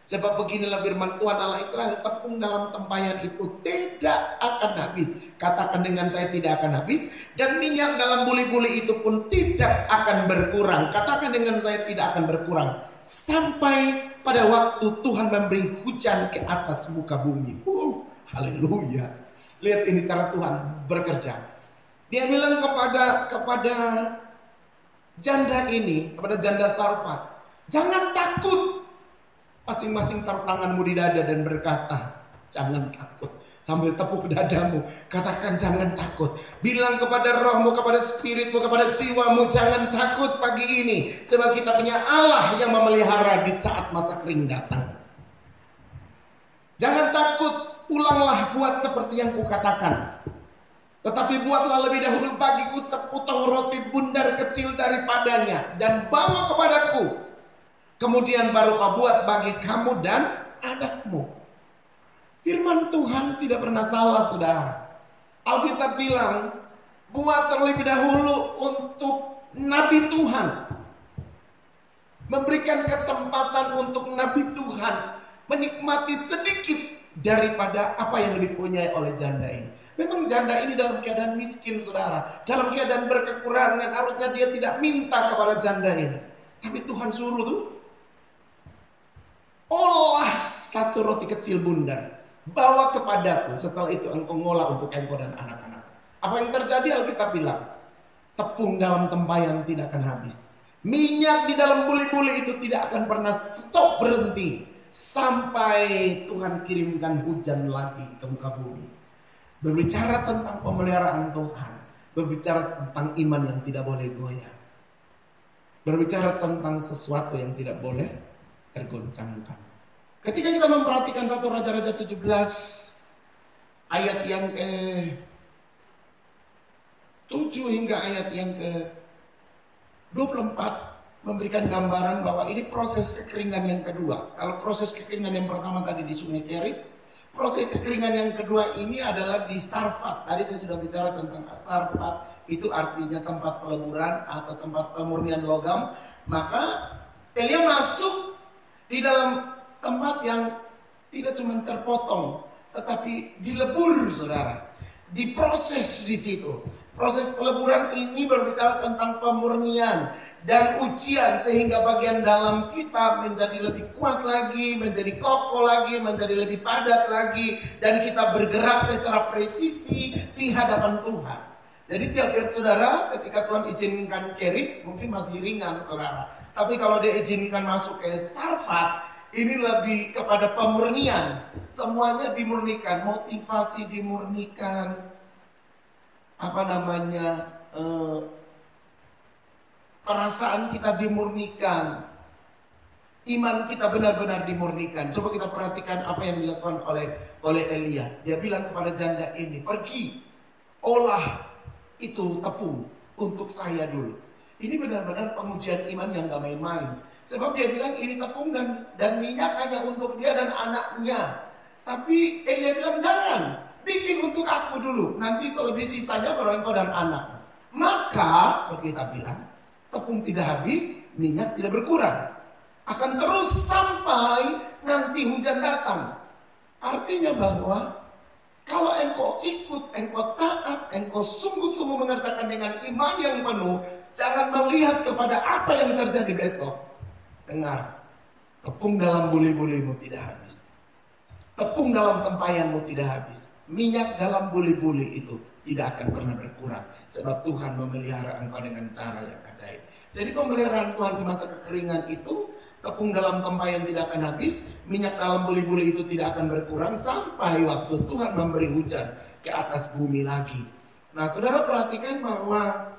Sebab beginilah firman Tuhan Allah Israel, tepung dalam tempayan itu tidak akan habis." Katakan dengan saya, tidak akan habis. "Dan minyak dalam buli-buli itu pun tidak akan berkurang." Katakan dengan saya, tidak akan berkurang. Sampai pada waktu Tuhan memberi hujan ke atas muka bumi. Haleluya. Lihat ini cara Tuhan bekerja. Dia bilang kepada janda ini, kepada janda Sarfat, "Jangan takut." Masing-masing taruh tanganmu di dada dan berkata, "Jangan takut." Sambil tepuk dadamu, katakan, "Jangan takut." Bilang kepada rohmu, kepada spiritmu, kepada jiwamu, "Jangan takut pagi ini. Sebab kita punya Allah yang memelihara di saat masa kering datang." Jangan takut, pulanglah buat seperti yang kukatakan. Tetapi buatlah lebih dahulu bagiku sepotong roti bundar kecil daripadanya, dan bawa kepadaku. Kemudian baru kau buat bagi kamu dan anakmu. Firman Tuhan tidak pernah salah, saudara. Alkitab bilang, buat terlebih dahulu untuk Nabi Tuhan. Memberikan kesempatan untuk Nabi Tuhan menikmati sedikit daripada apa yang dipunyai oleh janda ini. Memang janda ini dalam keadaan miskin, saudara. Dalam keadaan berkekurangan, harusnya dia tidak minta kepada janda ini. Tapi Tuhan suruh tuh, "Olah satu roti kecil bundar, bawa kepadaku. Setelah itu engkau ngolah untuk engkau dan anak-anak." Apa yang terjadi? Alkitab bilang, tepung dalam tempayan tidak akan habis. Minyak di dalam buli-buli itu tidak akan pernah stop, berhenti, sampai Tuhan kirimkan hujan lagi ke muka bumi. Berbicara tentang pemeliharaan Tuhan, berbicara tentang iman yang tidak boleh goyah, berbicara tentang sesuatu yang tidak boleh tergoncangkan. Ketika kita memperhatikan 1 Raja-Raja 17 ayat yang ke 7 hingga ayat yang ke 24 memberikan gambaran bahwa ini proses kekeringan yang kedua. Kalau proses kekeringan yang pertama tadi di Sungai Kerit, proses kekeringan yang kedua ini adalah di Sarfat. Tadi saya sudah bicara tentang Sarfat, itu artinya tempat peleburan atau tempat pemurnian logam. Maka Elia masuk di dalam tempat yang tidak cuma terpotong, tetapi dilebur, saudara. Diproses di situ. Proses peleburan ini berbicara tentang pemurnian dan ujian sehingga bagian dalam kita menjadi lebih kuat lagi, menjadi kokoh lagi, menjadi lebih padat lagi, dan kita bergerak secara presisi di hadapan Tuhan. Jadi tiap-tiap saudara ketika Tuhan izinkan Kerit mungkin masih ringan, saudara. Tapi kalau dia izinkan masuk ke Sarfat, ini lebih kepada pemurnian. Semuanya dimurnikan, motivasi dimurnikan, perasaan kita dimurnikan, iman kita benar-benar dimurnikan. Coba kita perhatikan apa yang dilakukan oleh Elia. Dia bilang kepada janda ini, pergi, olah itu tepung untuk saya dulu. Ini benar-benar pengujian iman yang gak main-main. Sebab dia bilang ini tepung dan minyak hanya untuk dia dan anaknya. Tapi Elia bilang jangan, bikin untuk aku dulu. Nanti selebih sisanya baru engkau dan anak. Maka kalau kita bilang tepung tidak habis, minyak tidak berkurang. Akan terus sampai nanti hujan datang. Artinya bahwa kalau engkau ikut, engkau taat, engkau sungguh-sungguh mengerjakan dengan iman yang penuh, jangan melihat kepada apa yang terjadi besok. Dengar, tepung dalam buli-bulimu tidak habis. Tepung dalam tempayanmu tidak habis. Minyak dalam buli-buli itu tidak akan pernah berkurang. Sebab Tuhan memelihara engkau dengan cara yang ajaib. Jadi pemeliharaan Tuhan di masa kekeringan itu, tepung dalam tempayan tidak akan habis, minyak dalam buli-buli itu tidak akan berkurang sampai waktu Tuhan memberi hujan ke atas bumi lagi. Nah, saudara perhatikan bahwa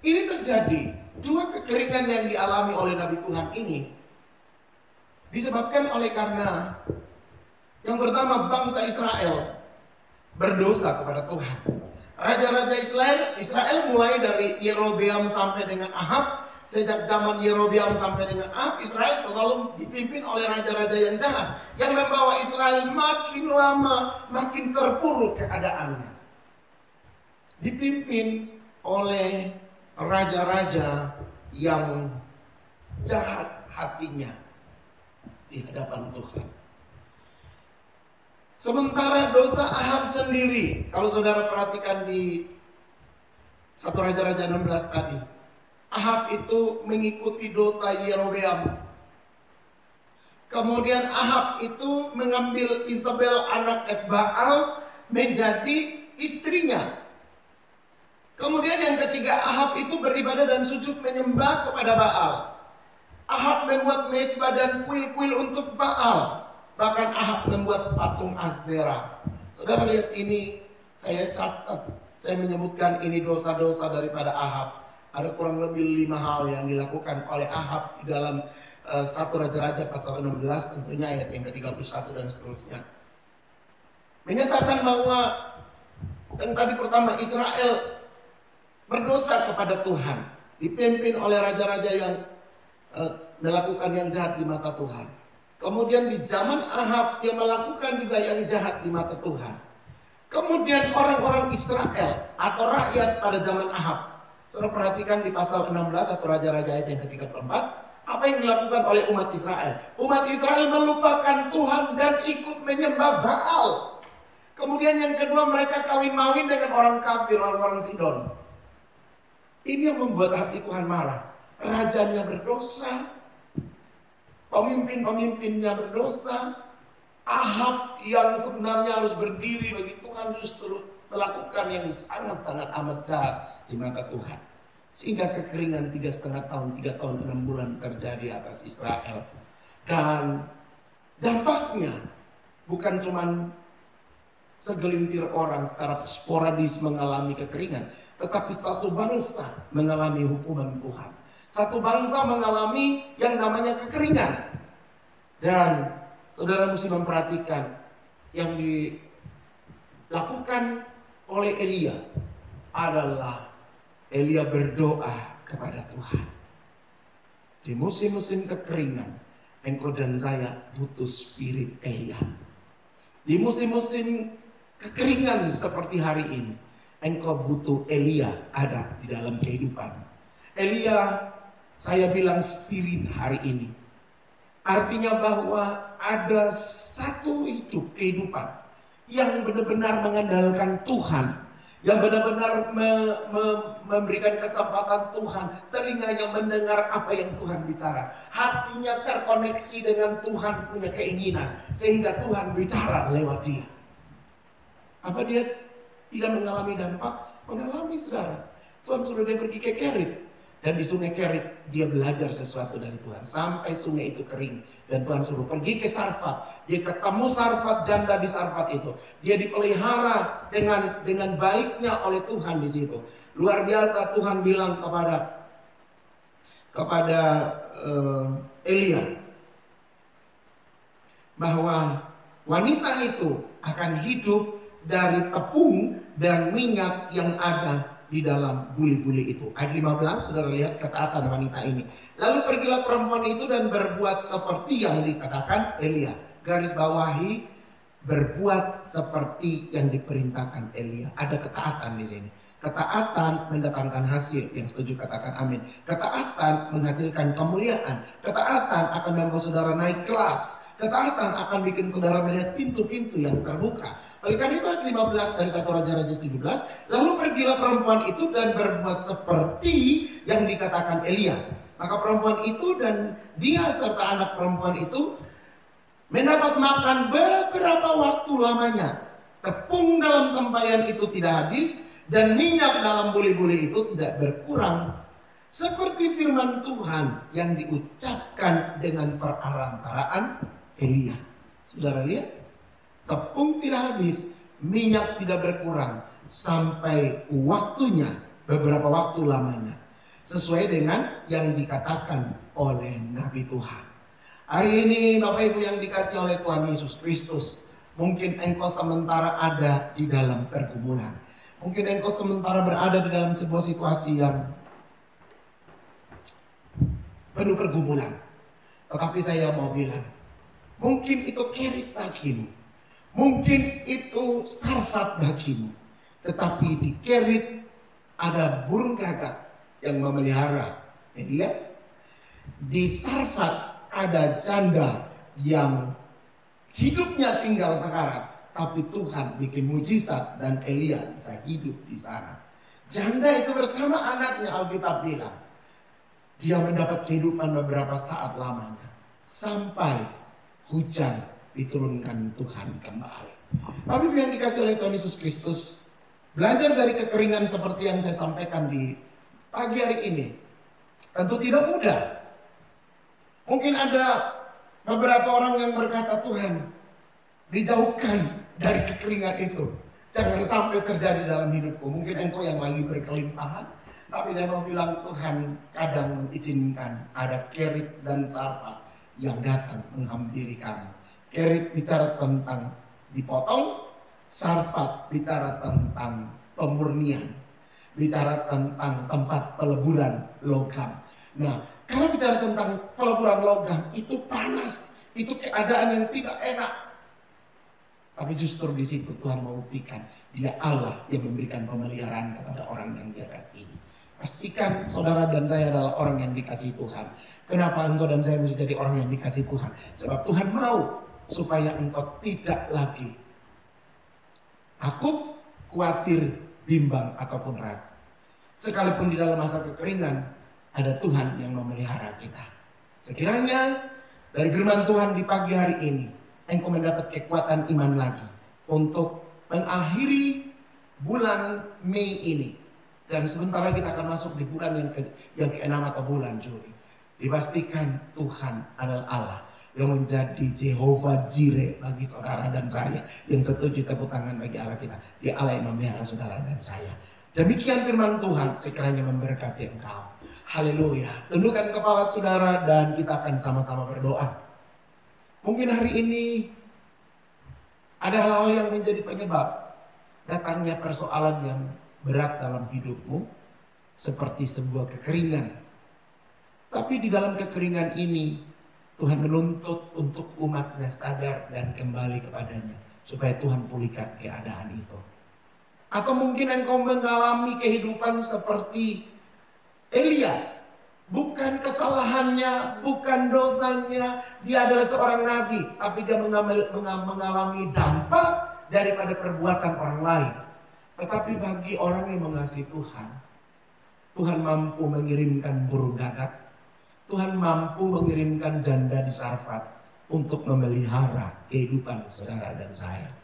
ini terjadi. Dua kekeringan yang dialami oleh Nabi Tuhan ini disebabkan oleh karena yang pertama bangsa Israel berdosa kepada Tuhan. Raja-raja Israel mulai dari Yerobeam sampai dengan Ahab. Sejak zaman Yerobeam sampai dengan Ahab, Israel selalu dipimpin oleh raja-raja yang jahat, yang membawa Israel makin lama makin terpuruk keadaannya. Dipimpin oleh raja-raja yang jahat hatinya di hadapan Tuhan. Sementara dosa Ahab sendiri, kalau saudara perhatikan di 1 Raja-Raja 16 tadi, Ahab itu mengikuti dosa Yerobeam. Kemudian Ahab itu mengambil Isabel anak Etbaal menjadi istrinya. Kemudian yang ketiga, Ahab itu beribadah dan sujud menyembah kepada Baal. Ahab membuat mezbah dan kuil-kuil untuk Baal. Bahkan Ahab membuat patung Asera. Saudara lihat ini, saya catat, saya menyebutkan ini dosa-dosa daripada Ahab. Ada kurang lebih 5 hal yang dilakukan oleh Ahab di dalam 1 Raja-Raja pasal 16, tentunya ayat yang ke-31 dan seterusnya. Menyatakan bahwa yang tadi pertama, Israel berdosa kepada Tuhan, dipimpin oleh raja-raja yang melakukan yang jahat di mata Tuhan. Kemudian di zaman Ahab dia melakukan juga yang jahat di mata Tuhan. Kemudian orang-orang Israel atau rakyat pada zaman Ahab. Saudara perhatikan di pasal 16 atau Raja-Raja ayat yang ke-34. Apa yang dilakukan oleh umat Israel? Umat Israel melupakan Tuhan dan ikut menyembah Baal. Kemudian yang kedua, mereka kawin-mawin dengan orang kafir, orang-orang Sidon. Ini yang membuat hati Tuhan marah. Rajanya berdosa, pemimpin-pemimpinnya berdosa. Ahab yang sebenarnya harus berdiri bagi Tuhan justru melakukan yang sangat-sangat amat jahat di mata Tuhan. Sehingga kekeringan 3,5 tahun, 3 tahun 6 bulan terjadi atas Israel. Dan dampaknya bukan cuma segelintir orang secara sporadis mengalami kekeringan, tetapi satu bangsa mengalami hukuman Tuhan. Satu bangsa mengalami yang namanya kekeringan. Dan saudara mesti memperhatikan yang dilakukan oleh Elia adalah Elia berdoa kepada Tuhan. Di musim-musim kekeringan, engkau dan saya butuh spirit Elia. Di musim-musim kekeringan seperti hari ini, engkau butuh Elia ada di dalam kehidupan. Elia, saya bilang spirit hari ini. Artinya bahwa ada satu hidup kehidupan yang benar-benar mengandalkan Tuhan. Yang benar-benar memberikan kesempatan Tuhan, telinganya mendengar apa yang Tuhan bicara, hatinya terkoneksi dengan Tuhan, punya keinginan sehingga Tuhan bicara lewat dia. Apa dia tidak mengalami dampak? Mengalami, saudara. Tuhan suruh dia pergi ke Kerit, dan di sungai Kerit dia belajar sesuatu dari Tuhan sampai sungai itu kering. Dan Tuhan suruh pergi ke Sarfat, dia ketemu Sarfat, janda di Sarfat itu, dia dipelihara dengan baiknya oleh Tuhan di situ. Luar biasa. Tuhan bilang kepada Elia bahwa wanita itu akan hidup dari tepung dan minyak yang ada di dalam buli-buli itu. Ayat 15, saudara lihat ketaatan wanita ini. Lalu pergilah perempuan itu dan berbuat seperti yang dikatakan Elia. Garis bawahi, berbuat seperti yang diperintahkan Elia. Ada ketaatan di sini. Ketaatan mendatangkan hasil. Yang setuju katakan amin. Ketaatan menghasilkan kemuliaan. Ketaatan akan membawa saudara naik kelas. Ketaatan akan bikin saudara melihat pintu-pintu yang terbuka. Oleh karena itu ayat 15 dari 1 Raja-Raja 17. Lalu pergilah perempuan itu dan berbuat seperti yang dikatakan Elia. Maka perempuan itu dan dia serta anak perempuan itu mendapat makan beberapa waktu lamanya. Tepung dalam tempayan itu tidak habis dan minyak dalam buli-buli itu tidak berkurang. Seperti firman Tuhan yang diucapkan dengan perantaraan Elia. Saudara lihat, tepung tidak habis, minyak tidak berkurang sampai waktunya, beberapa waktu lamanya. Sesuai dengan yang dikatakan oleh Nabi Tuhan. Hari ini Bapak Ibu yang dikasihi oleh Tuhan Yesus Kristus, mungkin engkau sementara ada di dalam pergumulan. Mungkin engkau sementara berada di dalam sebuah situasi yang penuh pergumulan. Tetapi saya mau bilang, mungkin itu Kerit bagimu. Mungkin itu Sarfat bagimu. Tetapi di Kerit ada burung gagak yang memelihara Elia. Di Sarfat ada janda yang hidupnya tinggal sekarat, tapi Tuhan bikin mujizat dan Elia bisa hidup di sana. Janda itu bersama anaknya, Alkitab bilang, dia mendapat kehidupan beberapa saat lamanya sampai hujan diturunkan Tuhan kembali. Bapak Ibu yang dikasih oleh Tuhan Yesus Kristus, belajar dari kekeringan seperti yang saya sampaikan di pagi hari ini tentu tidak mudah. Mungkin ada beberapa orang yang berkata, Tuhan, dijauhkan dari kekeringan itu. Jangan sampai terjadi dalam hidupku. Mungkin engkau yang lagi berkelimpahan. Tapi saya mau bilang, Tuhan kadang mengizinkan ada Kerit dan Sarfat yang datang menghampiri kamu. Kerit bicara tentang dipotong, Sarfat bicara tentang pemurnian, bicara tentang tempat peleburan logam. Nah, kalau bicara tentang peleburan logam, itu panas, itu keadaan yang tidak enak. Tapi justru di situ Tuhan membuktikan Dia Allah yang memberikan pemeliharaan kepada orang yang Dia kasihi. Pastikan saudara dan saya adalah orang yang dikasihi Tuhan. Kenapa engkau dan saya mesti jadi orang yang dikasihi Tuhan? Sebab Tuhan mau supaya engkau tidak lagi takut, khawatir, bimbang ataupun ragu. Sekalipun di dalam masa kekeringan, ada Tuhan yang memelihara kita. Sekiranya dari firman Tuhan di pagi hari ini, engkau mendapat kekuatan iman lagi untuk mengakhiri bulan Mei ini. Dan sebentar lagi kita akan masuk di bulan yang ke-6 atau bulan Juni. Dipastikan Tuhan adalah Allah yang menjadi Jehovah Jireh bagi saudara dan saya. Yang setuju tepuk tangan bagi Allah kita. Dia Allah yang memelihara saudara dan saya. Demikian firman Tuhan, sekiranya memberkati engkau. Haleluya. Tundukkan kepala saudara dan kita akan sama-sama berdoa. Mungkin hari ini ada hal-hal yang menjadi penyebab datangnya persoalan yang berat dalam hidupmu, seperti sebuah kekeringan. Tapi di dalam kekeringan ini Tuhan menuntut untuk umatnya sadar dan kembali kepadanya, supaya Tuhan pulihkan keadaan itu. Atau mungkin engkau mengalami kehidupan seperti Elia. Bukan kesalahannya, bukan dosanya, dia adalah seorang nabi, tapi dia mengalami dampak daripada perbuatan orang lain. Tetapi bagi orang yang mengasihi Tuhan, Tuhan mampu mengirimkan burung gagak, Tuhan mampu mengirimkan janda di Sarfat untuk memelihara kehidupan saudara dan saya.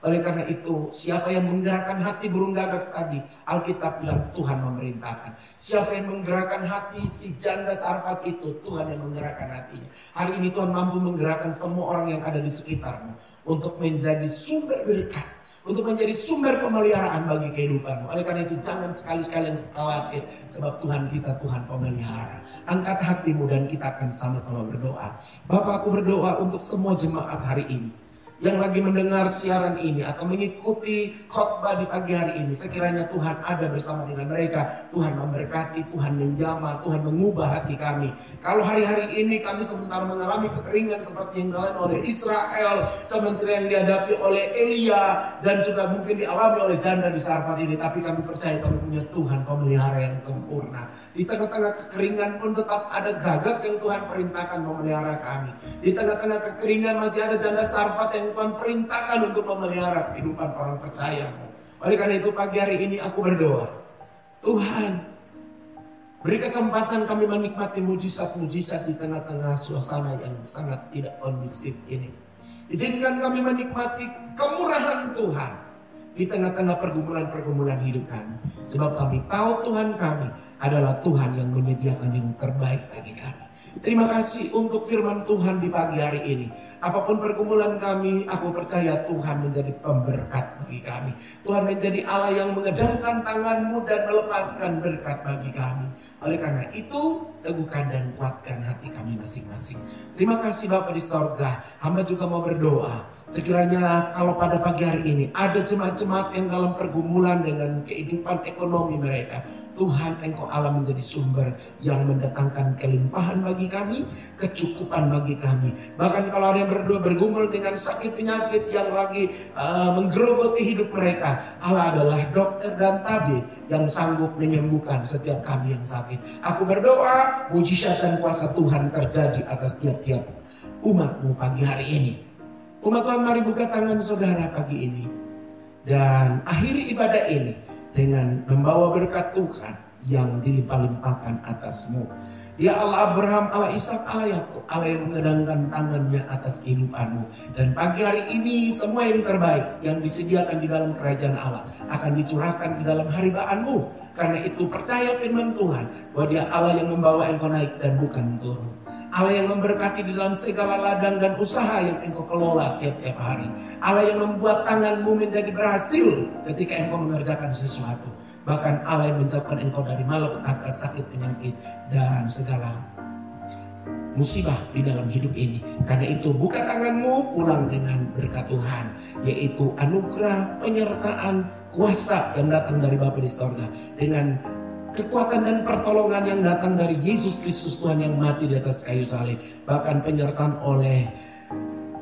Oleh karena itu, siapa yang menggerakkan hati burung gagak tadi, Alkitab bilang Tuhan memerintahkan. Siapa yang menggerakkan hati si janda Sarfat itu, Tuhan yang menggerakkan hatinya. Hari ini Tuhan mampu menggerakkan semua orang yang ada di sekitarmu untuk menjadi sumber berkat, untuk menjadi sumber pemeliharaan bagi kehidupanmu. Oleh karena itu jangan sekali-sekali khawatir, sebab Tuhan kita Tuhan pemelihara. Angkat hatimu dan kita akan sama-sama berdoa. Bapa, aku berdoa untuk semua jemaat hari ini yang lagi mendengar siaran ini atau mengikuti khotbah di pagi hari ini. Sekiranya Tuhan ada bersama dengan mereka. Tuhan memberkati, Tuhan menjamah, Tuhan mengubah hati kami. Kalau hari-hari ini kami sebentar mengalami kekeringan seperti yang dialami oleh Israel, sementara yang dihadapi oleh Elia, dan juga mungkin dialami oleh janda di Sarfat ini, tapi kami percaya kami punya Tuhan pemelihara yang sempurna. Di tengah-tengah kekeringan pun tetap ada gagak yang Tuhan perintahkan memelihara kami. Di tengah-tengah kekeringan masih ada janda Sarfat yang Tuhan perintahkan untuk memelihara kehidupan orang percayamu. Oleh karena itu pagi hari ini aku berdoa, Tuhan beri kesempatan kami menikmati mujizat-mujizat di tengah-tengah suasana yang sangat tidak kondusif ini. Izinkan kami menikmati kemurahan Tuhan di tengah-tengah pergumulan-pergumulan hidup kami. Sebab kami tahu Tuhan kami adalah Tuhan yang menyediakan yang terbaik bagi kami. Terima kasih untuk firman Tuhan di pagi hari ini. Apapun pergumulan kami, aku percaya Tuhan menjadi pemberkat bagi kami. Tuhan menjadi Allah yang mengedangkan tangan-Mu dan melepaskan berkat bagi kami. Oleh karena itu, teguhkan dan kuatkan hati kami masing-masing. Terima kasih Bapa di sorga. Hamba juga mau berdoa, sekiranya kalau pada pagi hari ini ada jemaat-jemaat yang dalam pergumulan dengan kehidupan ekonomi mereka, Tuhan Engkau Allah menjadi sumber yang mendatangkan kelimpahan bagi kami, kecukupan bagi kami. Bahkan kalau ada yang bergumul dengan sakit penyakit yang lagi menggerogoti hidup mereka, Allah adalah dokter dan tabib yang sanggup menyembuhkan setiap kami yang sakit. Aku berdoa mujizat dan kuasa Tuhan terjadi atas tiap-tiap umat-Mu pagi hari ini. Umat Tuhan, mari buka tangan saudara pagi ini dan akhiri ibadah ini dengan membawa berkat Tuhan yang dilimpah-limpahkan atasmu. Dia Allah Abraham, Allah Ishak, Allah Yakub, Allah yang mengedangkan tangannya atas kehidupanmu. Dan pagi hari ini semua yang terbaik yang disediakan di dalam kerajaan Allah akan dicurahkan di dalam haribaanmu. Karena itu percaya firman Tuhan bahwa Dia Allah yang membawa engkau naik dan bukan turun. Allah yang memberkati di dalam segala ladang dan usaha yang engkau kelola tiap-tiap hari. Allah yang membuat tanganmu menjadi berhasil ketika engkau mengerjakan sesuatu. Bahkan Allah yang menjauhkan engkau dari malapetaka, sakit, penyakit, dan segala musibah di dalam hidup ini. Karena itu buka tanganmu, pulang dengan berkat Tuhan, yaitu anugerah, penyertaan, kuasa yang datang dari Bapa di sorga, dengan kekuatan dan pertolongan yang datang dari Yesus Kristus Tuhan yang mati di atas kayu salib. Bahkan penyertaan oleh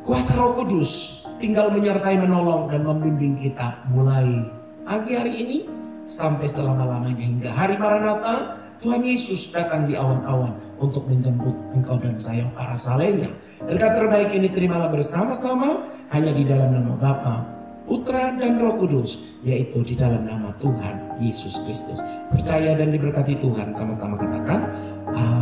kuasa Roh Kudus tinggal menyertai, menolong dan membimbing kita mulai pagi hari ini sampai selama-lamanya hingga hari Maranatha. Tuhan Yesus datang di awan-awan untuk menjemput engkau dan saya para salehnya. Berkat terbaik ini terimalah bersama-sama hanya di dalam nama Bapa, Putra dan Roh Kudus, yaitu di dalam nama Tuhan Yesus Kristus. Percaya dan diberkati Tuhan, sama-sama katakan amin.